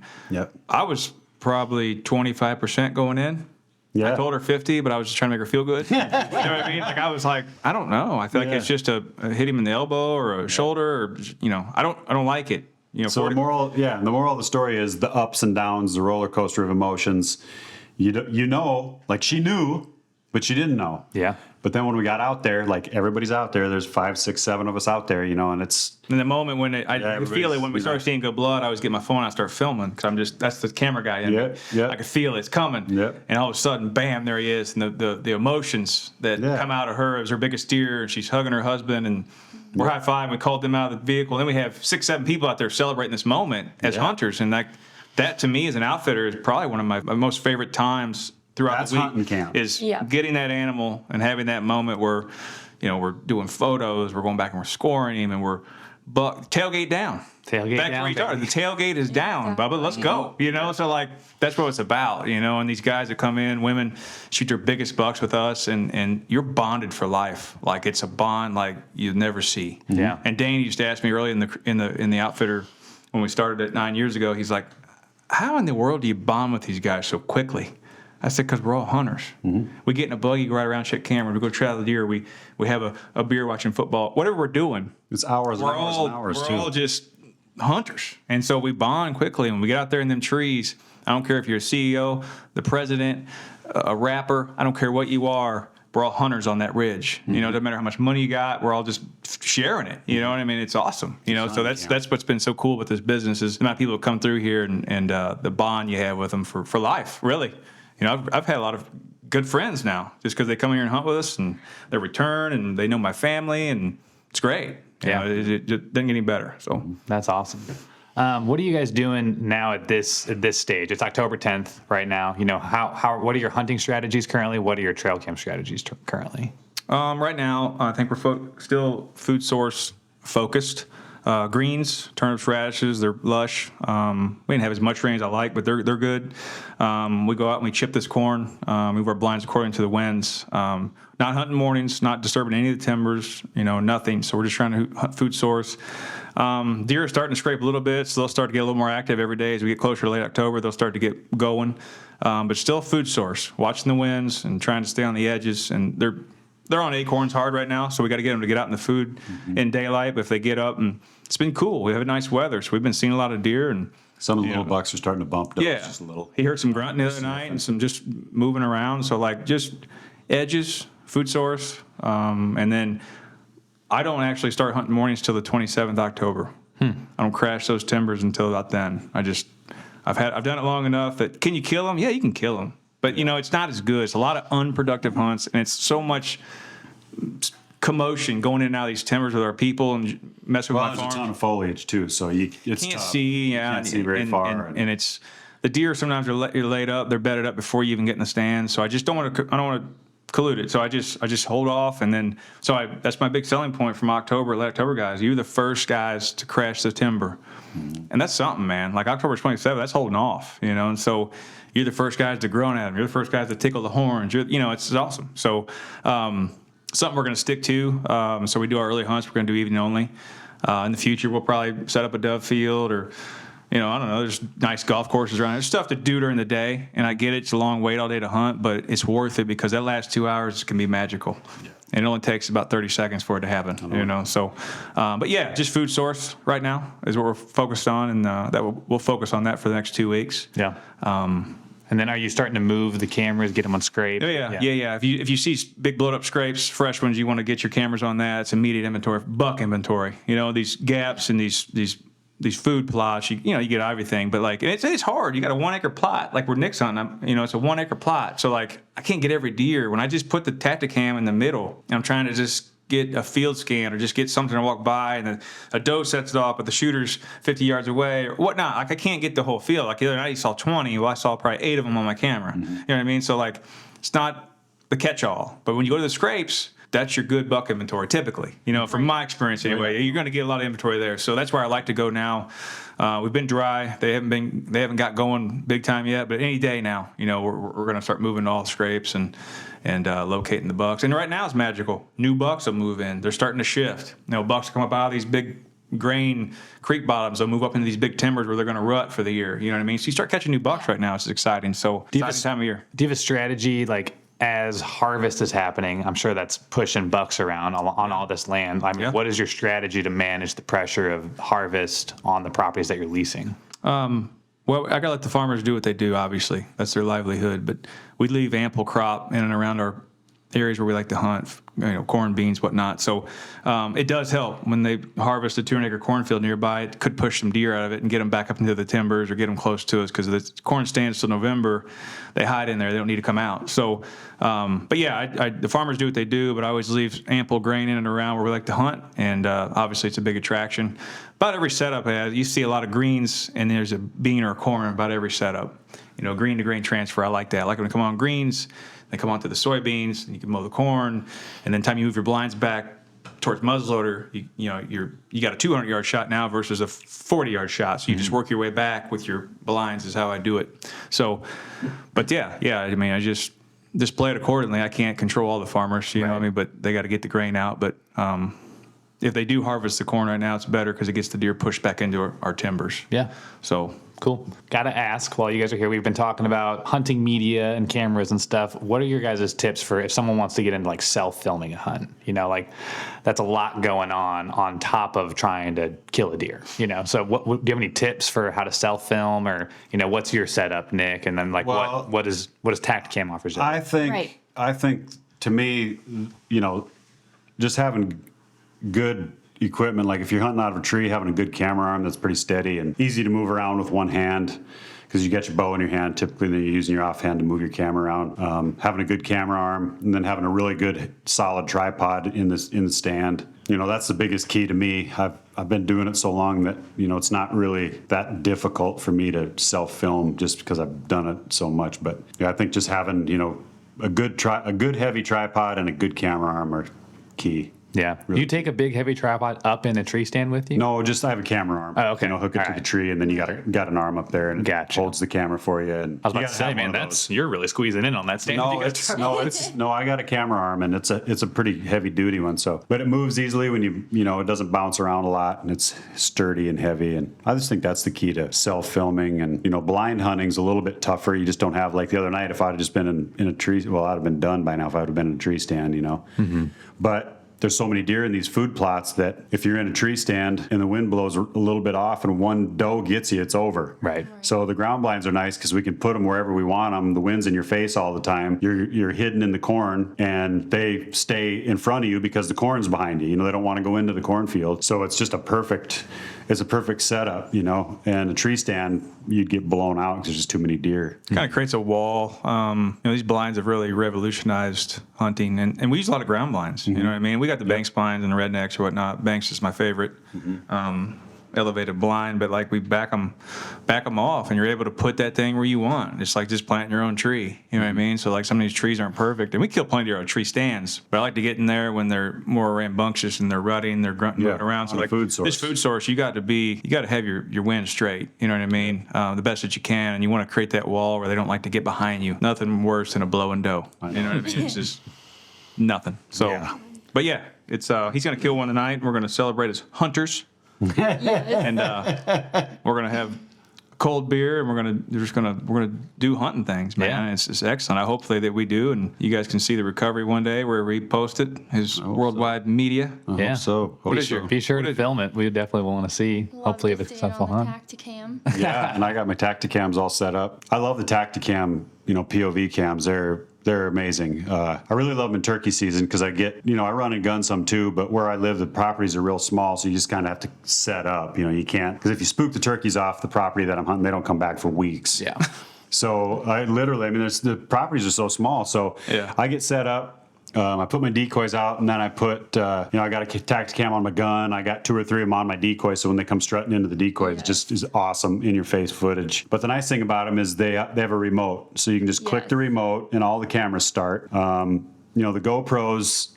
I was probably 25% going in. Yeah. I told her 50, but I was just trying to make her feel good. You know what I mean? Like I was like, I don't know. I feel like it's just a hit him in the elbow or a shoulder, or I don't like it. So 40 the moral of the story is the ups and downs, the roller coaster of emotions. Like she knew, but she didn't know. Yeah. But then when we got out there, like everybody's out there, there's 5, 6, 7 of us out there, and it's. In the moment when I could feel it, when we everybody's, started seeing good blood, I always get my phone out and start filming, because that's the camera guy in me. Yeah. I could feel it's coming. Yeah. And all of a sudden, bam, there he is. And the emotions that come out of her. It was her biggest deer, and she's hugging her husband, and we're high-fiving. We called them out of the vehicle. And then we have 6, 7 people out there celebrating this moment as hunters. And that to me as an outfitter is probably one of my most favorite times throughout That's the week. hunting camp. Is getting that animal and having that moment where, we're doing photos, we're going back and we're scoring him, and we're tailgate down. Tailgate back down, where you started. The baby. tailgate is down, Bubba. Let's go. So like that's what it's about. And these guys that come in, women shoot their biggest bucks with us, and you're bonded for life. Like it's a bond like you never see. Yeah. And Dane used to ask me early in the outfitter when we started it 9 years ago. He's like, "How in the world do you bond with these guys so quickly?" I said, because we're all hunters. Mm-hmm. We get in a buggy, go right around, check cameras. We go trail the deer. We have a beer watching football. Whatever we're doing. It's hours and hours and hours, too. We're all just hunters. And so we bond quickly. When we get out there in them trees, I don't care if you're a CEO, the president, a rapper, I don't care what you are. We're all hunters on that ridge. You know, it doesn't matter how much money you got. We're all just sharing it. You know what I mean? It's awesome. You know, so that's what's been so cool with this business is the amount of people that come through here and the bond you have with them for life, really. You know, I've had a lot of good friends now just because they come here and hunt with us and they return and they know my family and it's great. You know, it doesn't get any better. So That's awesome. What are you guys doing now at this stage? It's October 10th right now. You know, what are your hunting strategies currently? What are your trail cam strategies currently? Right now, I think we're still food source focused. Greens, turnips, radishes, they're lush. We didn't have as much rain as I like, but they're good. We go out and we chip this corn, move our blinds according to the winds. Not hunting mornings, not disturbing any of the timbers, you know, nothing. So we're just trying to hunt food source. Deer are starting to scrape a little bit, so they'll start to get a little more active every day. As we get closer to late October, they'll start to get going. But still food source, watching the winds and trying to stay on the edges. And they're on acorns hard right now, so we got to get them to get out in the food in daylight. But if they get up, and it's been cool. We have nice weather, so we've been seeing a lot of deer. And Some of the little bucks are starting to bump up just a little. he heard some grunting the other night and some just moving around. So like just edges, food source, and then I don't actually start hunting mornings till the 27th October. I don't crash those timbers until about then. I've done it long enough that can you kill them? Yeah, you can kill them. But, you know, it's not as good. It's a lot of unproductive hunts, and it's so much commotion going in and out of these timbers with our people and messing with my There's farm. a ton of foliage too, so it's Can't tough. see, yeah, Can't see very far. and it's the deer. Sometimes you're laid up, they're bedded up before you even get in the stand. So I just don't want to. I don't want to collude it. So I just hold off, and then that's my big selling point from late October guys. You're the first guys to crash the timber, and that's something, man. Like October 27th, that's holding off, you know. And so you're the first guys to groan at them. You're the first guys to tickle the horns. It's awesome. So something we're going to stick to. So we do our early hunts. We're going to do evening only. In the future, we'll probably set up a dove field or, you know, I don't know. There's nice golf courses around. There's stuff to do during the day, and I get it. It's a long wait all day to hunt, but it's worth it because that last 2 hours can be magical. Yeah. And it only takes about 30 seconds for it to happen, you know. So, but yeah, just food source right now is what we're focused on, and we'll focus on that for the next 2 weeks. Yeah. And then are you starting to move the cameras, get them on scrape? Yeah. If you see big blowed up scrapes, fresh ones, you want to get your cameras on that. It's immediate inventory, buck inventory. You know, these gaps and these food plots, you get everything, but like it's hard. You got a 1 acre plot, like where Nick's hunting. It's a 1 acre plot, so like I can't get every deer. When I just put the Tacticam in the middle, and I'm trying to just get a field scan or just get something to walk by, and a doe sets it off, but the shooter's 50 yards away or whatnot. Like I can't get the whole field. Like the other night, you saw 20. Well, I saw probably 8 of them on my camera. You know what I mean? So like it's not the catch-all, but when you go to the scrapes, that's your good buck inventory typically. From my experience anyway, you're going to get a lot of inventory there. So that's where I like to go now. We've been dry. They haven't got going big time yet, but any day now, we're going to start moving to all the scrapes and locating the bucks. And right now it's magical. New bucks will move in. They're starting to shift. Bucks come up out of these big grain creek bottoms. They'll move up into these big timbers where they're going to rut for the year. You know what I mean? So you start catching new bucks right now. It's exciting. So exciting time of year. Do you have a strategy like? As harvest is happening, I'm sure that's pushing bucks around on all this land. I mean, What is your strategy to manage the pressure of harvest on the properties that you're leasing? Well, I got to let the farmers do what they do, obviously. That's their livelihood. But we leave ample crop in and around our areas where we like to hunt, corn, beans, whatnot. So it does help when they harvest a 200-acre cornfield nearby. It could push some deer out of it and get them back up into the timbers or get them close to us because the corn stands till November. They hide in there. They don't need to come out. So, but yeah, the farmers do what they do, but I always leave ample grain in and around where we like to hunt. And obviously it's a big attraction. About every setup, you see a lot of greens and there's a bean or a corn about every setup. Green to grain transfer. I like that. I like when they come on greens. They come onto the soybeans, and you can mow the corn, and then time you move your blinds back towards muzzleloader, you got a 200-yard shot now versus a 40-yard shot. So you just work your way back with your blinds is how I do it. So, but yeah. I mean, I just play it accordingly. I can't control all the farmers, you know what I mean? But they got to get the grain out. But if they do harvest the corn right now, it's better because it gets the deer pushed back into our timbers. Yeah. So Cool. Got to ask, while you guys are here, we've been talking about hunting media and cameras and stuff. What are your guys' tips for if someone wants to get into like self-filming a hunt? You know, like that's a lot going on top of trying to kill a deer, you know? So do you have any tips for how to self-film, or, you know, what's your setup, Nick? And then like Well, what does Tacticam offers you? I think to me, you know, just having good equipment, like if you're hunting out of a tree, having a good camera arm that's pretty steady and easy to move around with one hand, because you got your bow in your hand typically, then you're using your offhand to move your camera around. Having a good camera arm, and then having a really good solid tripod in the stand. You know, that's the biggest key to me. I've been doing it so long that, you know, it's not really that difficult for me to self-film just because I've done it so much. But yeah, I think just having, you know, a good heavy tripod and a good camera arm are key. Yeah. Really. You take a big heavy tripod up in a tree stand with you? No, just I have a camera arm. Oh, okay. You know, hook it to the tree, and then you got an arm up there, and it holds the camera for you. And I was about to say, man, you're really squeezing in on that stand. No, I got a camera arm, and it's a pretty heavy duty one. So, but it moves easily when you know, it doesn't bounce around a lot, and it's sturdy and heavy. And I just think that's the key to self-filming. And you know, blind hunting's a little bit tougher. You just don't have, like the other night, if I'd have just been in a tree, well, I'd have been done by now if I would have been in a tree stand, you know. Mm-hmm. But there's so many deer in these food plots that if you're in a tree stand and the wind blows a little bit off and one doe gets you, it's over. Right. So the ground blinds are nice because we can put them wherever we want them. The wind's in your face all the time. You're hidden in the corn, and they stay in front of you because the corn's behind you. You know, they don't want to go into the cornfield. So it's just a perfect setup, you know. And a tree stand, you'd get blown out because there's just too many deer. Kind of creates a wall. You know, these blinds have really revolutionized hunting, and we use a lot of ground blinds. You know what I mean? We got the Banks blinds and the rednecks or whatnot. Banks is my favorite. Elevated blind, but like we back them off, and you're able to put that thing where you want. It's like just planting your own tree. You know what I mean? So like some of these trees aren't perfect, and we kill plenty of our tree stands. But I like to get in there when they're more rambunctious and they're rutting, they're grunting around. So like this food source, you got to have your wind straight. You know what I mean? The best that you can, and you want to create that wall where they don't like to get behind you. Nothing worse than a blowing doe. You know what I mean? It's just nothing. So, but yeah, it's he's gonna kill one tonight. We're gonna celebrate as hunters. And we're gonna have cold beer, and we're gonna do hunting things, man. Yeah. It's excellent. I hope that we do, and you guys can see the recovery one day where we post it. His worldwide media. Yeah. So Be sure to film it. We definitely want to see. Hopefully, if it's a successful hunt. Tacticam. yeah, and I got my Tacticams all set up. I love the Tacticam, you know, POV cams. They're amazing. I really love them in turkey season because I run and gun some too, but where I live, the properties are real small, so you just kind of have to set up. You know, you can't, because if you spook the turkeys off the property that I'm hunting, they don't come back for weeks. Yeah. So the properties are so small, so I get set up. I put my decoys out, and then I put, I got a Tacticam on my gun. I got 2 or 3 of them on my decoys, so when they come strutting into the decoys, it just is awesome in-your-face footage. But the nice thing about them is they have a remote, so you can just click the remote, and all the cameras start. You know, the GoPros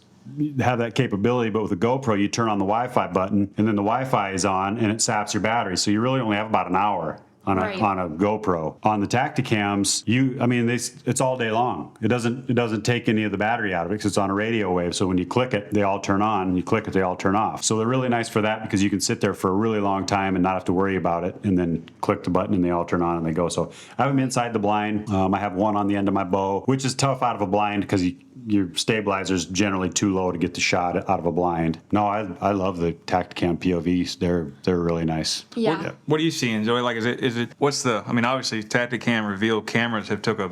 have that capability, but with the GoPro, you turn on the Wi-Fi button, and then the Wi-Fi is on, and it saps your battery, so you really only have about an hour on a GoPro. On the Tacticams, it's all day long. It doesn't take any of the battery out of it because it's on a radio wave. So when you click it, they all turn on. You click it, they all turn off. So they're really nice for that because you can sit there for a really long time and not have to worry about it, and then click the button and they all turn on and they go. So I have them inside the blind. I have one on the end of my bow, which is tough out of a blind because your stabilizer's generally too low to get the shot out of a blind. No, I love the Tacticam POVs. They're really nice. Yeah. What are you seeing, Zoe? Like, obviously Tacticam reveal cameras have took a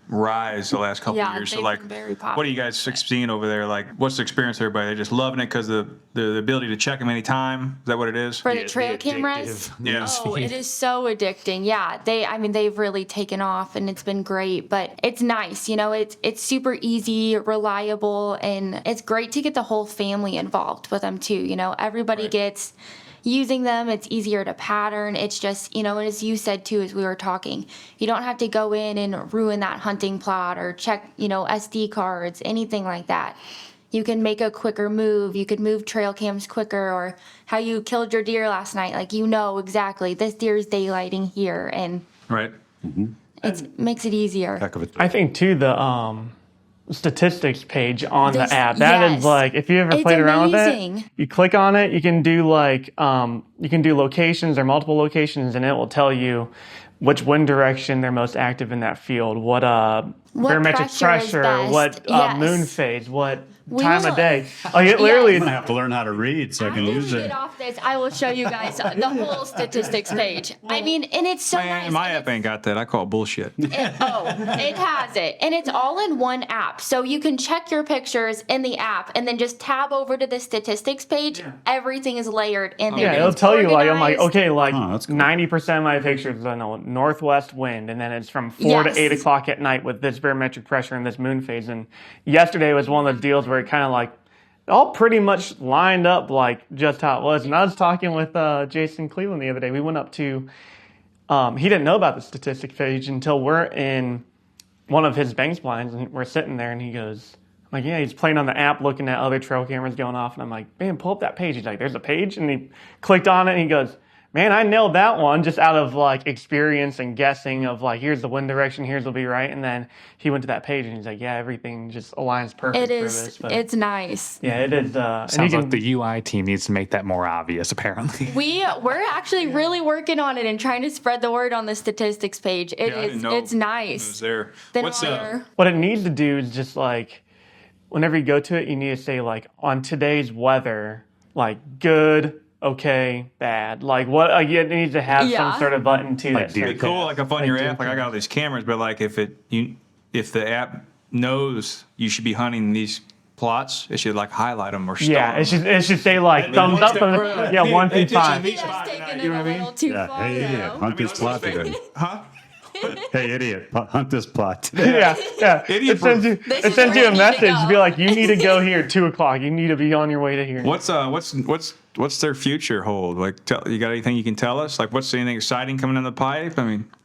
rise the last couple of years. So like, been very popular. what are you guys seeing over there? Like, what's the experience of everybody? They're just loving it because the ability to check them anytime. Is that what it is? For the trail cameras? Yeah. Oh, it is so addicting. Yeah, they've really taken off, and it's been great. But it's nice, you know. It's super easy, reliable, and it's great to get the whole family involved with them too. You know, everybody gets using them. It's easier to pattern. It's just, you know, as you said too, as we were talking, you don't have to go in and ruin that hunting plot or check, you know, SD cards, anything like that. You can make a quicker move. You could move trail cams quicker, or how you killed your deer last night. Like, you know exactly this deer is daylighting here, and Right. it makes it easier. Heck of it. I think too statistics page on This- the app. That is yes. like, if you ever It's played around amazing. with it, you click on it, you can do like, you can do locations or multiple locations, and it will tell you which wind direction they're most active in that field, what barometric pressure is pressure, best. what Yes. moon phase, what We time will- of day. Oh, it literally, I'm gonna have to learn how to read so I can After use we it. get off this, I will show you guys the whole statistics page. I mean, and it's so Man, nice. my and app ain't got that. I call it bullshit. it has it. And it's all in one app. So you can check your pictures in the app and then just tab over to the statistics page. Everything is layered in there. yeah, and it'll it's tell you like, I'm like, organized. okay, like Oh, that's cool. 90% of my pictures are northwest wind, and then it's from 4 Yes. to 8 o'clock at night with this barometric pressure and this moon phase. And yesterday was one of those deals where it kind of like all pretty much lined up like just how it was. And I was talking with Jason Cleveland the other day. We went up to, he didn't know about the statistics page until we're in one of his banks blinds, and we're sitting there, and he goes, I'm like, yeah, he's playing on the app, looking at other trail cameras going off, and I'm like, man, pull up that page. He's like, there's a page, and he clicked on it, and he goes, man, I nailed that one just out of like experience and guessing of like, here's the wind direction, here's will be right, and then he went to that page, and he's like, yeah, everything just aligns perfect It for is. this. But It's nice. yeah, it is. And you Sounds can, like the UI team needs to make that more obvious, apparently. We're actually really working on it and trying to spread the word on the statistics page. Yeah, I didn't know It's it was nice. there. Then What's while you're- what it needs to do is just like, whenever you go to it, you need to say like, on today's weather, like good, okay, bad. Like what? It needs to have Yeah. some sort of button to Like that. deer says- It'd be cool, like up on your Like app. Like I got all these cameras, but like if the app knows you should be hunting these plots, it should like highlight them or star Yeah, them. it should say like thumbs up. Yeah, 1 through 5. Maybe that's taking it a little too Yeah, far. hey idiot, though. hunt this plot today. Huh? Hey idiot, hunt this plot. Yeah. Idiot It sends you. This It is sends where you a you need to message. go. Be like, you need to go here 2 o'clock. You need to be on your way to here. What's their future hold? Like, you got anything you can tell us? Like, what's anything exciting coming in the pipe?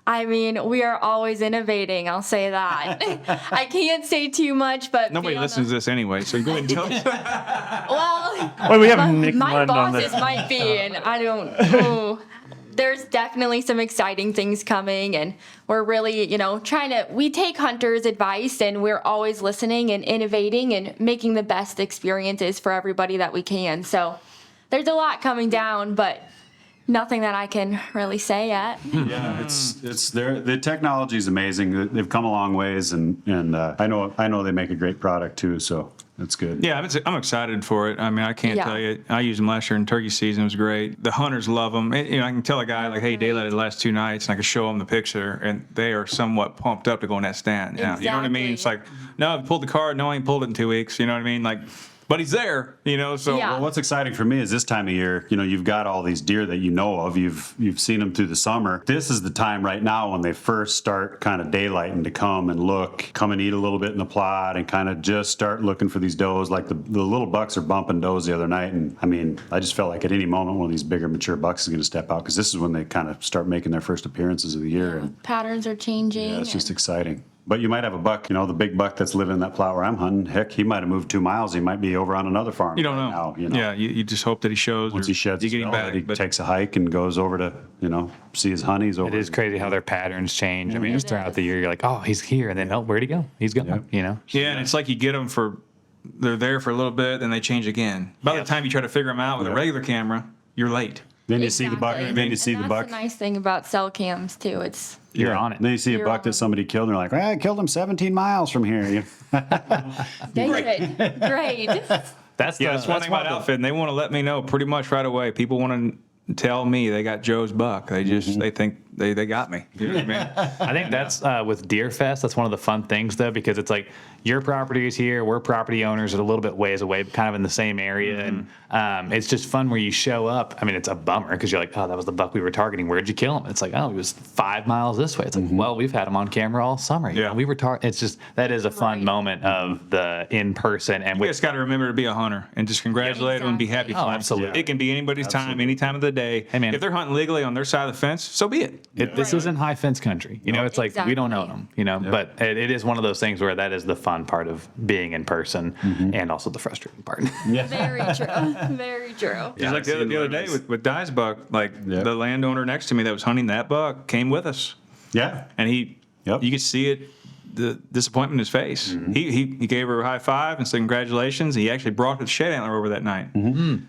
I mean, we are always innovating. I'll say that. I can't say too much, but nobody be on listens to this anyway, so go ahead and tell us. Well, Wait, we have Nick my Mundt on bosses this. might be, and I don't. Ooh. There's definitely some exciting things coming, and we're really, we take hunters' advice, and we're always listening and innovating and making the best experiences for everybody that we can. So there's a lot coming down, but nothing that I can really say yet. Yeah, it's the technology is amazing. They've come a long ways, and I know they make a great product too. So that's good. Yeah, I'm excited for it. I mean, I can't Yeah. tell you. I used them last year in turkey season. It was great. The hunters love them. I can tell a guy like, hey, daylighted the last 2 nights, and I can show them the picture, and they are somewhat pumped up to go in that stand. Yeah, you know what I mean? Exactly. It's like, no, I've pulled the card. No, I ain't pulled it in 2 weeks. You know what I mean? Like, but he's there. So Yeah. Well, what's exciting for me is this time of year, you've got all these deer that you know of. You've seen them through the summer. This is the time right now when they first start kind of daylighting to come and eat a little bit in the plot and kind of just start looking for these does. Like the little bucks are bumping does the other night. And I mean, I just felt like at any moment one of these bigger mature bucks is going to step out because this is when they kind of start making their first appearances of the year. And Patterns are changing. yeah, it's just and- exciting. But you might have a buck, the big buck that's living in that plot where I'm hunting. Heck, he might have moved 2 miles. He might be over on another farm. you don't right know. now, Yeah, you just hope that he shows. Once or he sheds you his get him bell, back. he But takes a hike and goes over to, see his honeys over. It is crazy how their patterns change. I mean, just throughout the year, you're like, oh, he's here. And then, oh, where'd he go? He's gone, yeah, and it's like you get them they're there for a little bit, then they change again. By the time you try to figure them out with a regular camera, you're late. Then you see the buck. Exactly. Then you see And the that's buck. the nice thing about cell cams too. It's you're on it. Then you see a You're buck on that it. somebody killed, and they're like, well, I killed him 17 miles from here. great. That's Yeah, that's one thing about outfitting. They want to let me know pretty much right away. People want to tell me they got Joe's buck. They just they think they got me. You know what I mean? I think that's with DeerFest. That's one of the fun things, though, because it's like your property is here, we're property owners, are a little bit ways away, but kind of in the same area, and it's just fun where you show up. I mean, it's a bummer because you're like, oh, that was the buck we were targeting. Where'd you kill him? It's like, oh, he was 5 miles this way. It's like, well, we've had him on camera all summer. You Yeah. know, we were It's just that is a fun moment of the in person, and We with just got to remember to be a hunter and just congratulate them and be happy Exactly. for Oh, them. absolutely. It can be anybody's time, any time of the day. Hey, man. If they're hunting legally on their side of the fence, so be it. This isn't high fence country. It's like we don't own them, but it is one of those things where that is the fun part of being in person and also the frustrating part. Very true. Very true. Just like the other day with Dye's buck, like the landowner next to me that was hunting that buck came with us. Yeah. And Yep. you could see it the disappointment in his face. He gave her a high five and said congratulations. He actually brought her the shed antler over that night.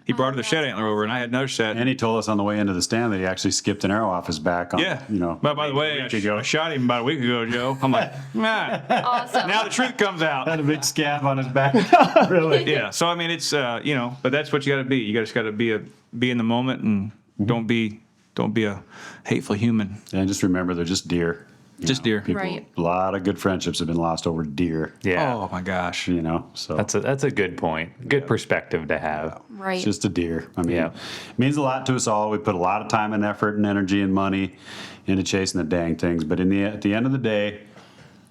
He brought her the shed antler over, and I had noticed that. And he told us on the way into the stand that he actually skipped an arrow off his back. Yeah. But by the way, I shot him about a week ago, Joe. I'm like, nah. Awesome. Now the truth comes out. had a big scab on his back. Really? Yeah. So I mean, it's but that's what you got to be. You just got to be in the moment and don't be a hateful human. And just remember, they're just deer. Just deer. People, Right. A lot of good friendships have been lost over deer. Yeah. Oh my gosh. So That's a good point. Good perspective to have. Right. it's just a deer. I mean, Yeah. it means a lot to us all. We put a lot of time and effort and energy and money into chasing the dang things. But at the end of the day,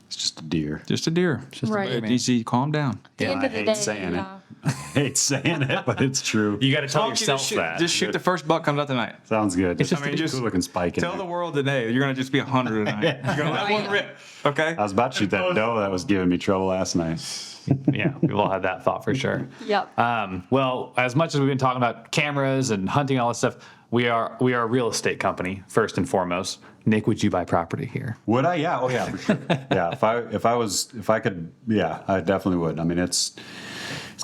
it's just a deer. Just a deer. Just Right. a easy. Calm down. the end I of the hate day, saying it. yeah. I hate saying it, but it's true. You got to tell Why don't you yourself that. Just shoot the first buck comes out tonight. Sounds good. It's just- just a cool looking spike in Tell there. the world today you're gonna just be 100 tonight. You're gonna let one rip. Okay. I was about to shoot that doe that was giving me trouble last night. Yeah, we've all had that thought for sure. Yep. Well, as much as we've been talking about cameras and hunting, all this stuff, we are a real estate company first and foremost. Nick, would you buy property here? Would I? Yeah. Oh, yeah, for sure. Yeah. If I could, yeah, I definitely would. I mean, it's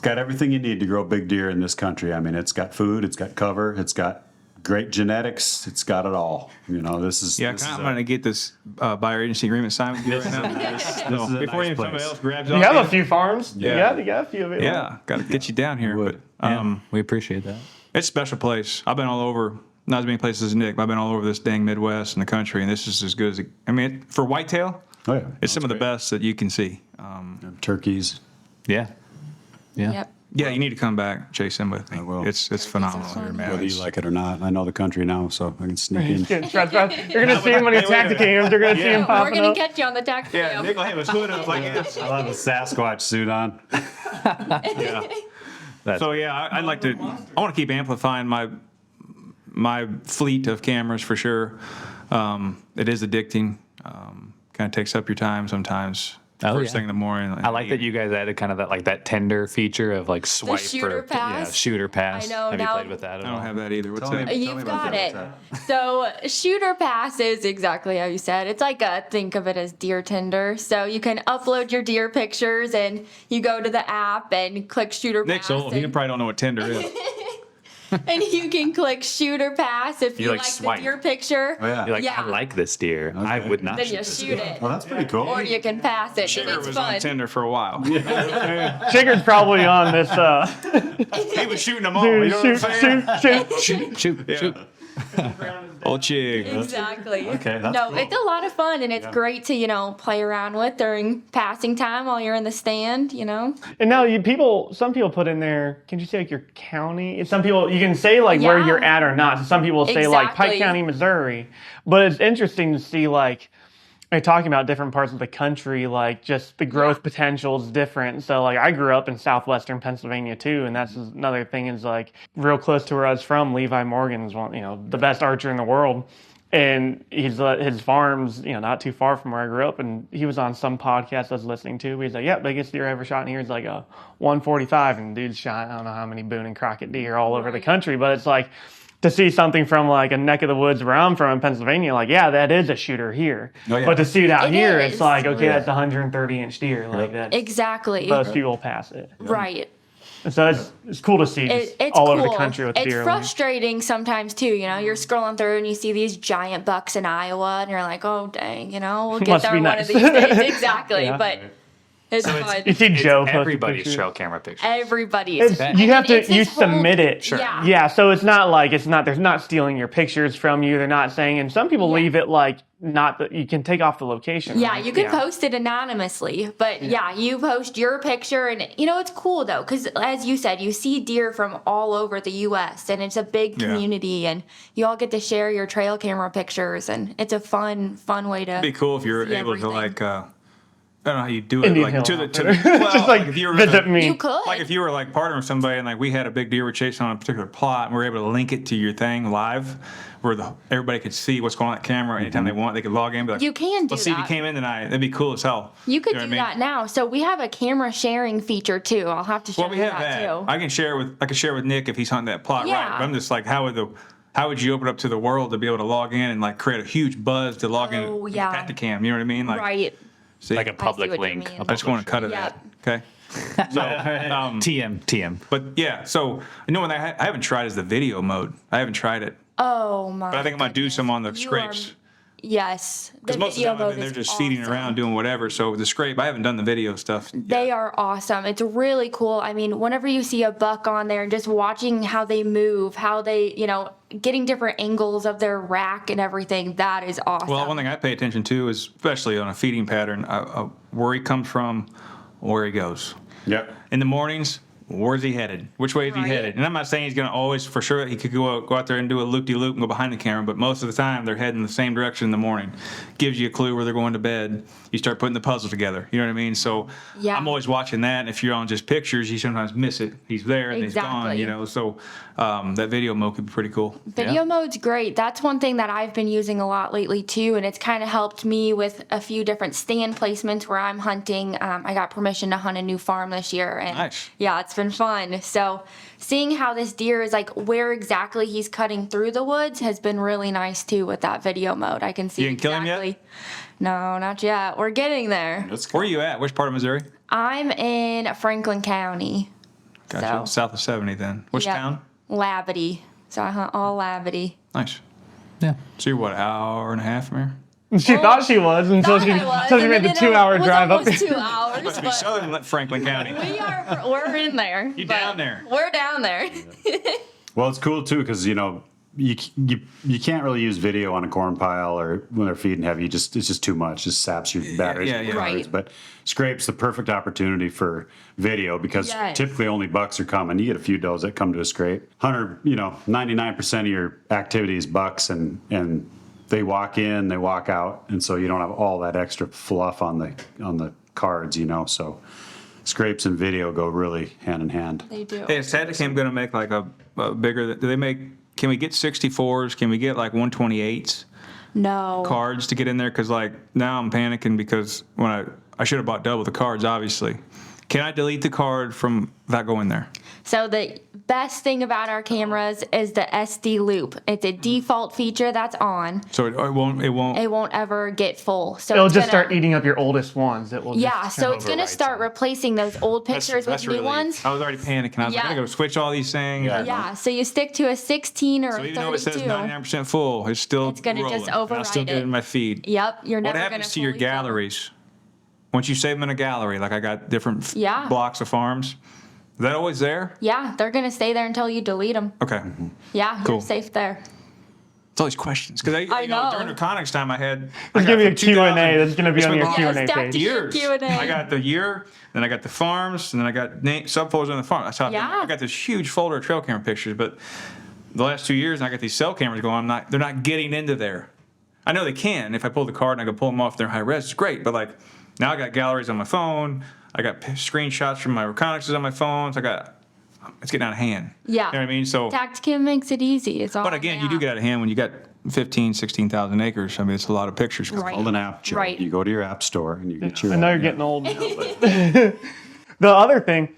got everything you need to grow big deer in this country. I mean, it's got food, it's got cover, it's got great genetics, it's got it all. This is Yeah, this I'm is going to get this buyer agency agreement signed with you right now. this is a Before nice even somebody place. else grabs You on have you. a few farms. Yeah. You got a few of it. Yeah, got to get you down here. But We appreciate that. it's a special place. I've been all over, not as many places as Nick, but I've been all over this dang Midwest and the country, and this is as good as for whitetail, Oh, yeah. it's some of the best that you can see. Turkeys. Yeah. Yeah. Yep. Yeah, you need to come back, chase them with me. I will. It's phenomenal fun. here, man. Whether you like it or not. I know the country now, so I can sneak in. You're gonna see him when he attacks the cams. You're gonna see him We're popping gonna up. catch you on the tax Yeah, cam. Nick will have his hood up like this. I'll have a Sasquatch suit on. Yeah. So yeah, I'd like to. I want to keep amplifying my fleet of cameras for sure. It is addicting. Kind of takes up your time sometimes. Oh, First yeah. thing in the morning. I like that you guys added kind of that Tinder feature of like swipe shooter for pass. shooter pass. I know, Have you now- played with that at I all? don't have that either. What's Tell me. that? You've about got that. it. So shooter pass is exactly how you said. It's like think of it as deer Tinder. So you can upload your deer pictures and you go to the app and click shooter Nick's pass. old. He and, probably don't know what Tinder is. and you can click shooter pass if you like like swipe. the deer picture. Oh, yeah. You're like, Yeah. I like this deer. I would not Then shoot you this shoot deer. it. Well, that's pretty cool. Or you can pass it. Sugar And it's was fun. on Tinder for a while. Chigger's probably on this. He was shooting them all. Dude, You know what I'm saying? Shoot. Old Chig. Exactly. Okay, that's no, cool. it's a lot of fun and it's great to, play around with during passing time while you're in the stand, And now some people put in there, can you say like your county? Some people, you can say like where Yeah. you're at or not. So some people say like Pike Exactly. County, Missouri. But it's interesting to see like, they're talking about different parts of the country, like just the growth potential is different. So like I grew up in southwestern Pennsylvania too, and that's another thing is like real close to where I was from. Levi Morgan's the best archer in the world, and his farm's not too far from where I grew up. And he was on some podcast I was listening to. He's like, "Yep, biggest deer I ever shot in here is like a 145," and dude's shot I don't know how many Boone and Crockett deer all over the country, but it's like. To see something from like a neck of the woods where I'm from in Pennsylvania, like, yeah, that is a shooter here. Oh, yeah. But to see it out It here, is. it's like, okay, Yeah. that's a 130-inch deer. Like that. Exactly. Most people pass it. Right. And so it's cool to see just It's all cool. over the country with it's deer. frustrating sometimes too. You're scrolling through and you see these giant bucks in Iowa, and you're like, oh dang, we'll get Must there be one nice. of these days. Exactly, Yeah. but it's fun. You see Joe post Everybody's pictures. trail camera pictures. Everybody's. You And have to it's his whole- submit it. Sure. Yeah. Yeah, so it's not like they're not stealing your pictures from you. They're not saying, and some people leave it like not that you can take off the location. Yeah, right? you can post it anonymously, but yeah, you post your picture, and it's cool though, because as you said, you see deer from all over the U.S. and it's a big Yeah. community, and you all get to share your trail camera pictures, and it's a fun way to. It'd be cool if you were see able to everything. I don't know how you do it. Indian Like Hill to the outfitter. well, Just like if you were visit me. You could. Like if you were like partnering with somebody and like we had a big deer we're chasing on a particular plot and we're able to link it to your thing live where everybody could see what's going on that camera anytime they want. They could log in and be like, You can do let's see if that. you came in tonight. That'd be cool as hell. You could know do what I mean? that now. So we have a camera sharing feature too. I'll have to show Well, we you have that. too. I can share with Nick if he's hunting that plot Yeah. right. But I'm just like, how would you open up to the world to be able to log in and like create a huge buzz to log Oh, in yeah. at the cam? You know what I mean? Like, Right. See? Like a public what you link. mean. A I just want to cut it Yep. at. Okay. So, TM. but yeah, so you know what I haven't tried is the video mode. I haven't tried it, Oh my! but I think I'm gonna do some on the scrapes. Yes, Because most of the time they're just feeding around doing whatever. So the scrape, I haven't done the video stuff. They are awesome. It's really cool. I mean, whenever you see a buck on there and just watching how they move, how they, getting different angles of their rack and everything, that is awesome. Well, one thing I pay attention to is, especially on a feeding pattern, where he comes from, where he goes. Yep. In the mornings, where's he headed? Which way is he Right. headed? And I'm not saying he's going to always, for sure, he could go out there and do a loop-de-loop and go behind the camera, but most of the time they're heading the same direction in the morning. Gives you a clue where they're going to bed. You start putting the puzzle together. You know what I mean? So Yeah. I'm always watching that. And if you're on just pictures, you sometimes miss it. He's there and Exactly. he's gone, So that video mode could be pretty cool. Video mode's great. That's one thing that I've been using a lot lately too, and it's kind of helped me with a few different stand placements where I'm hunting. I got permission to hunt a new farm this year, and Nice. yeah, it's been fun. So seeing how this deer is like where exactly he's cutting through the woods has been really nice too with that video mode. I can see You didn't kill him yet? exactly. No, not yet. We're getting there. Where are you at? Which part of Missouri? I'm in Franklin County. Gotcha. So, South of 70 then. Which yep, town? Labadee. So I hunt all Labadee. Nice. Yeah. So you're what, hour and a half from here? She thought she was until Thought she I was, until she and made the then 2 it hour was drive up. almost 2 hours. Must be but southern Franklin County. we're in there. You but down there. We're down there. Well, it's cool too because you can't really use video on a corn pile or when they're feeding heavy. It's just too much. Just saps your batteries. yeah, yeah. Right. But scrape's the perfect opportunity for video because Yes. typically only bucks are coming. You get a few does that come to a scrape. 99% of your activity is bucks and they walk in, they walk out, and so you don't have all that extra fluff on the cards. So scrapes and video go really hand in hand. They do. Hey, is Tacticam going to make like a bigger? Can we get 64s? Can we get like 128s No. cards to get in there? Because like now I'm panicking because when I should have bought double the cards, obviously. Can I delete the card from that going there? So the best thing about our cameras is the SD loop. It's a default feature that's on. So it won't. It won't ever get full. So It'll it's just gonna- start eating up your oldest ones. It will. Yeah, Just so it's going to start replacing those old pictures with new really, ones. I was already panicking. I was like, I Yeah. gotta go switch all these things. Yeah, so you stick to a 16 or So a even though it says 32. 99% full, it's still It's gonna just rolling. And I'll still override get it it. in my feed. Yep, you're What never going happens to your fully fill. galleries? Once you save them in a gallery, like I got different Yeah. blocks of farms, is that always there? Yeah, they're going to stay there until you delete them. Okay. Yeah, Cool. you're safe there. It's all these questions. Because I know. during the Conics time I had. There's gonna be a Q&A that's gonna be It's on been your long. Q&A Yeah, stacked page. to your Years. Q&A. I got the year, then I got the farms, and then I got subfolders on the farm. That's how Yeah. I got this huge folder of trail camera pictures. But the last 2 years, and I got these cell cameras going. They're not getting into there. I know they can. If I pull the card and I can pull them off, they're high res. It's great. But like now, I got galleries on my phone. I got screenshots from my reconnaissance on my phones. It's getting out of hand. Yeah. You know what I mean? So, Tacticam makes it easy. It's all but again, you do get out of hand when you got 15, 16,000 acres. I mean, it's a lot of pictures. Right. Hold an app, Joe. Right. You go to your app store and you get your. I know you're getting old now, but the other thing,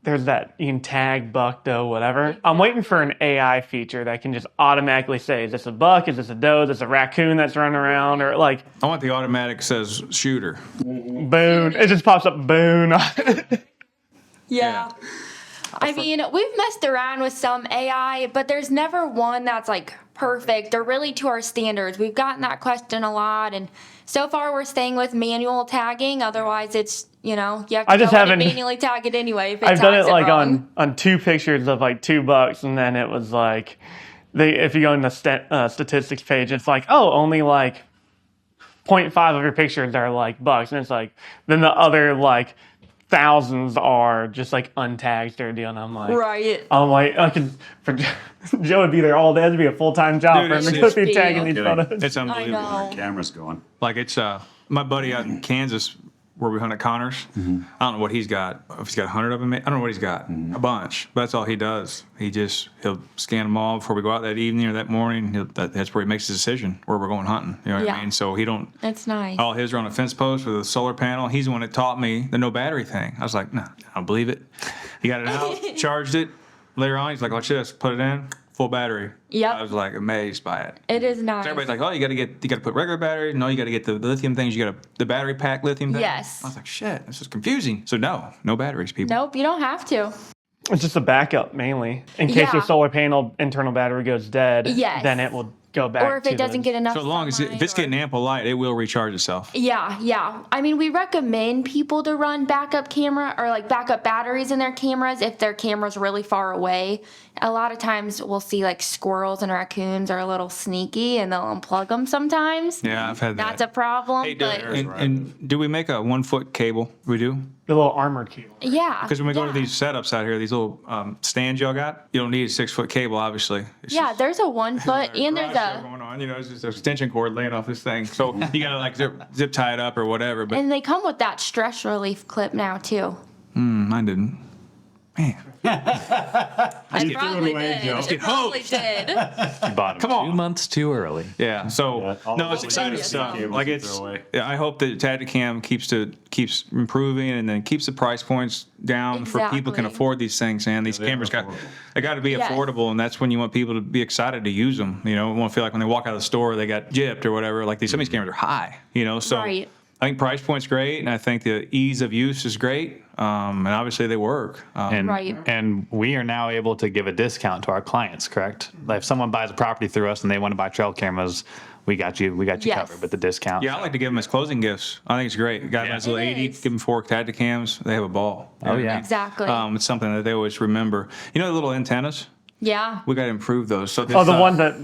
there's that you can tag buck, doe, whatever. I'm waiting for an AI feature that can just automatically say, is this a buck? Is this a doe? Is this a raccoon that's running around? Or like, I want the automatic says shooter. boon. It just pops up boon. Yeah. I mean, we've messed around with some AI, but there's never one that's like perfect or really to our standards. We've gotten that question a lot, and so far we're staying with manual tagging. Otherwise, it's, you have to I just go in and haven't- manually tag it anyway. If it I've done tags it like wrong. on 2 pictures of like 2 bucks, and then it was like, if you go in the statistics page, it's like, oh, only like 0.5 of your pictures are like bucks, and it's like, then the other like thousands are just like untagged or deal, and I'm like, Right. Joe would be there all day. That'd be a full-time job Dude, for him to it's- go be tagging these Kidding. photos. It's unbelievable. I know. Camera's going. Like it's my buddy out in Kansas where we hunt at Connors. I don't know what he's got. If he's got 100 of them, I don't know what he's got. A bunch, but that's all he does. He'll scan them all before we go out that evening or that morning. That's where he makes his decision where we're going hunting. You know what I Yeah. mean? So he don't. It's nice. All his are on a fence post with a solar panel. He's the one that taught me the no battery thing. I was like, no, I don't believe it. He got it out, charged it. Later on, he's like, watch this, put it in. full battery. Yep. I was like amazed by it. It is nice. Everybody's like, oh, you got to put regular batteries. No, you got to get the lithium things. You got the battery pack lithium thing. Yes. I was like, shit, this is confusing. So no batteries, people. Nope, you don't have to. It's just a backup mainly. In case your Yeah. solar panel internal battery goes dead, Yes. then it will go back Or if to it doesn't the, get enough So as long as sunlight if it's or- getting ample light, it will recharge itself. Yeah. I mean, we recommend people to run backup camera or like backup batteries in their cameras if their camera's really far away. A lot of times we'll see like squirrels and raccoons are a little sneaky and they'll unplug them sometimes. Yeah, I've had that. That's a problem. Hey, but and do we make a 1 foot cable? We do? the little armored cable. yeah. Because when we go to yeah. these setups out here, these little stands y'all got, you don't need a 6 foot cable, obviously. It's Yeah, just- there's a 1 foot and there's garage sale a. going on. You know, it's just an extension cord laying off this thing. So you gotta like zip tie it up or whatever. But And they come with that stress relief clip now too. mine didn't. Man, I probably did. Joe. It probably did. You bought them Come on. 2 months too early. yeah. So Yeah, all no, the it's little exciting USB stuff. cables Like you it's. throw away. Yeah, I hope that Tacticam keeps improving and then keeps the price points down for people can Exactly. afford these things. And these they are cameras affordable. they got to be Yes. affordable, and that's when you want people to be excited to use them. You know, want to feel like when they walk out of the store they got gypped or whatever. Like some of these cameras are high. You know, so. Right. I think price point's great, and I think the ease of use is great, and obviously they work. And, Right. and we are now able to give a discount to our clients, correct? Like if someone buys a property through us and they want to buy trail cameras, we got you Yes. covered with the discount. Yeah, I like to give them as closing gifts. I think it's great. A guy buys a little It 80, is. give them 4 Tacticams, they have a ball. Oh, yeah. Exactly. It's something that they always remember. You know the little antennas? Yeah. We got to improve those. So Oh, the one that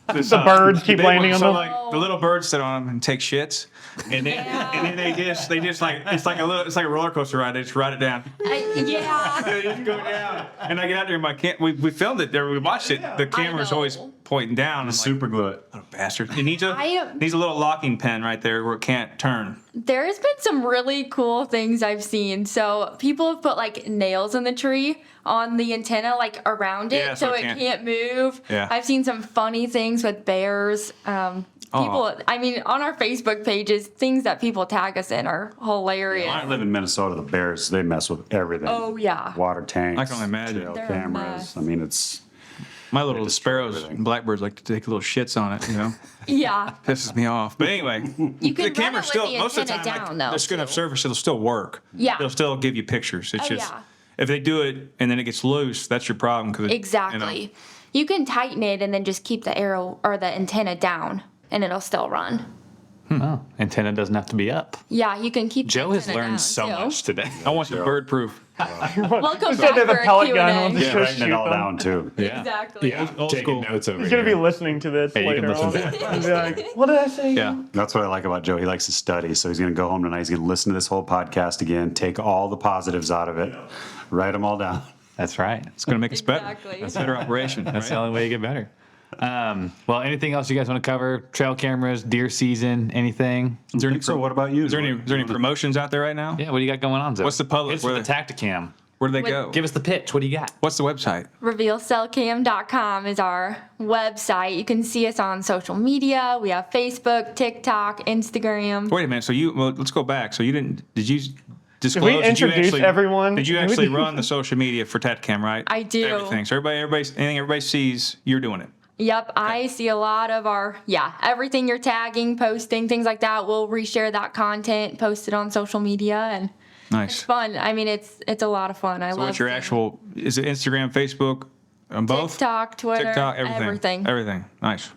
the birds keep big landing ones. on So them. like the little birds sit on them and take shits, and then they just like it's like a roller coaster ride. They just ride it down. Yeah. They just go down. And I get out there, we filmed it there. We watched it. The camera's know. always pointing down. I'm like, Super glue it. little bastard. It needs a I- little locking pin right there where it can't turn. There's been some really cool things I've seen. So people have put like nails in the tree on the antenna, like around it, Yeah, so so it it can't- can't move. Yeah. I've seen some funny things with bears. People, I mean, on our Facebook pages, things that people tag us in are hilarious. When I live in Minnesota, the bears, they mess with everything. Oh, yeah. Water tanks. I can only imagine. trail They're a cameras. mess. I mean, it's My little destroy sparrows everything. and blackbirds like to take little shits on it, you know. Yeah. Pisses me off. But anyway, You can the run camera's it with still the most of the antenna time down, though, it's good enough too. service. It'll still work. Yeah. They'll still give you pictures. It's Oh, just yeah. if they do it and then it gets loose, that's your problem. Cause Exactly. You can tighten it and then just keep the arrow or the antenna down, and it'll still run. Oh, antenna doesn't have to be up. Yeah, you can keep. the Joe has antenna learned down, so too. much today. I want some bird proof. Welcome Sit back there, the for a pellet Q&A. gun with the yeah, Just writing it all shoot them. down too. Exactly. Old Taking school. notes over He's gonna be here. listening to this Hey, you can later listen on. back. And be like, what did I say? Yeah. That's what I like about Joe. He likes to study. So he's going to go home tonight. He's going to listen to this whole podcast again, take all the positives out of it, write them all down. That's right. It's going to make us better. Exactly. It's a better operation. That's the right? only way you get better. Well, anything else you guys want to cover? Trail cameras, deer season, anything? Is there any, So what about you? is there any promotions out there right now? Yeah, what do you got going on, Zoe? What's the public- It's with where the Tacticam. Where do they With- go? Give us the pitch. What do you got? What's the website? RevealCellCam.com is our website. You can see us on social media. We have Facebook, TikTok, Instagram. Wait a minute. So let's go back. So did you disclose? we did you introduce actually- everyone? Did you actually run the social media for Tacticam, right? I do. Everything. So anything everybody sees, you're doing it. Yep, I see a lot of everything you're tagging, posting, things like that. We'll reshare that content, post it on social media, and it's Nice. fun. I mean, it's a lot of fun. I So love what's your seeing actual? Is it Instagram, Facebook, on both? TikTok, Twitter, TikTok, everything. everything. Everything. Nice.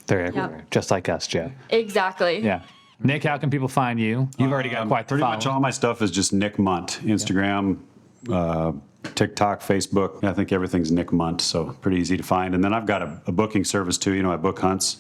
They're everywhere, just like us, Joe. Exactly. Yeah. Nick, how can people find you? You've already got quite the Pretty much following. all my stuff is just Nick Mundt. Instagram, TikTok, Facebook. I think everything's Nick Mundt, so pretty easy to find. And then I've got a booking service too. I book hunts.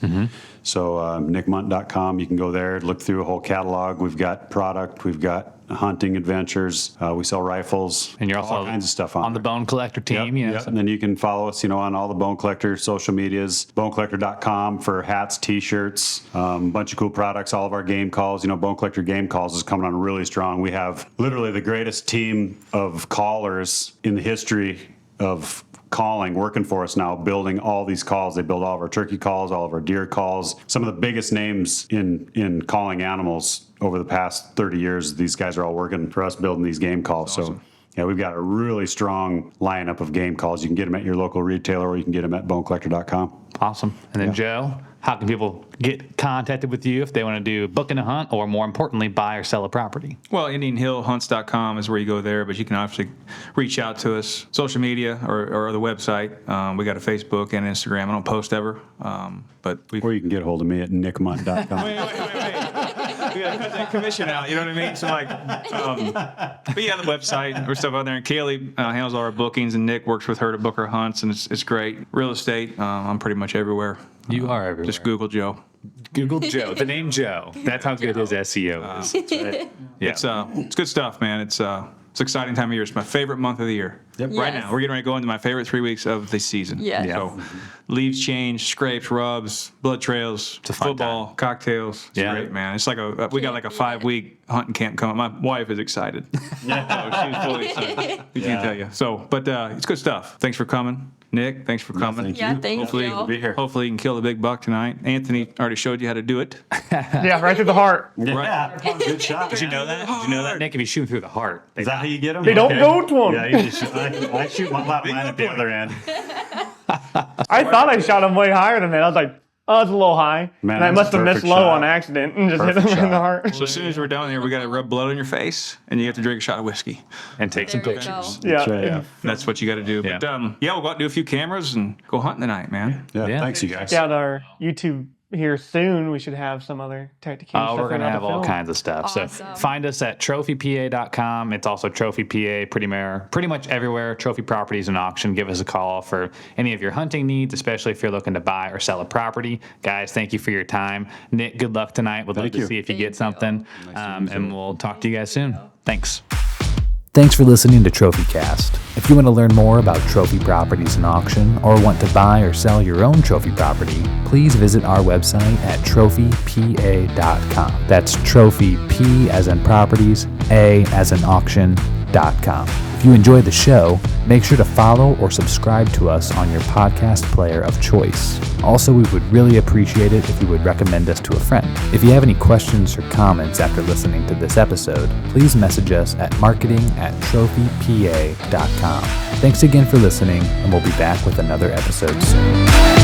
So nickmundt.com. You can go there, look through a whole catalog. We've got product. We've got hunting adventures. We sell rifles. And you're also all kinds of stuff on the there. Bone Collector team. Yep, You know, yep. And then you can follow us, on all the Bone Collector social medias, bonecollector.com for hats, t-shirts, bunch of cool products, all of our game calls. Bone Collector game calls is coming on really strong. We have literally the greatest team of callers in the history of calling working for us now, building all these calls. They build all of our turkey calls, all of our deer calls. Some of the biggest names in calling animals over the past 30 years, these guys are all working for us building these game calls. So Yeah, we've got a really strong lineup of game calls. You can get them at your local retailer, or you can get them at bonecollector.com. Awesome. And then Joe, how can people get contacted with you if they want to do booking a hunt, or more importantly, buy or sell a property? Well, IndianHillHunts.com is where you go there, but you can obviously reach out to us, social media or the website. We got a Facebook and Instagram. I don't post ever, but we. Or you can get a hold of me at nickmundt.com. We gotta cut that commission out. You know what I mean? So like, but yeah, the website or stuff out there. And Kaylee handles all our bookings, and Nick works with her to book her hunts, and it's great. Real estate, I'm pretty much everywhere. You are everywhere. Just Google Joe. Google Joe, the name Joe. That's how good his SEO is. Yeah, it's good stuff, man. It's an exciting time of year. It's my favorite month of the year. Yep. Right Yes. now, we're getting ready to go into my favorite 3 weeks of the season. Yes. Yeah. So, leaves change, scrapes, rubs, blood trails, a fun football, cocktails. It's Yeah. great, man. It's like we got like a 5-week hunting camp coming. My wife is excited. She's fully excited. I can't tell you. So, but it's good stuff. Thanks for coming, Nick. Thanks for coming. thank Yeah, thank Hopefully, you. Be here. hopefully you can kill the big buck tonight. Anthony already showed you how to do it. Yeah, right through the heart. Yeah, good shot. Did you know that? Did you know that, Nick? If you shoot through the heart, Is that how you get them? They don't go to him. Yeah, you just shoot. I shoot mine at the other end. I thought I shot him way higher than that. I was like, oh, it's a little high. Man, and I that's must a have missed perfect low shot. on accident and just hit Perfect him in the shot. heart. So as soon as we're down there, we got to rub blood on your face, and you have to drink a shot of whiskey. and take some There you pictures. go. Yeah. That's right, yeah. That's what you got to do. Yeah. But we'll go out and do a few cameras and go hunting tonight, man. Yeah, Yeah. thanks, you guys. Check out our YouTube here soon. We should have some other tactical Oh, stuff. we're going to around have the all film. kinds of stuff. So Awesome. find us at trophypa.com. It's also Trophy PA, pretty much everywhere. Trophy Properties and Auction. Give us a call for any of your hunting needs, especially if you're looking to buy or sell a property. Guys, thank you for your time. Nick, good luck tonight. We'd love Thank to you. see if you Thank get you. something. And we'll talk to you guys soon. Thanks. Thanks for listening to TrophyCast. If you want to learn more about trophy properties and auction, or want to buy or sell your own trophy property, please visit our website at trophypa.com. That's trophy P as in properties, A as in auction.com. If you enjoyed the show, make sure to follow or subscribe to us on your podcast player of choice. Also, we would really appreciate it if you would recommend us to a friend. If you have any questions or comments after listening to this episode, please message us at marketing@trophypa.com. Thanks again for listening, and we'll be back with another episode soon.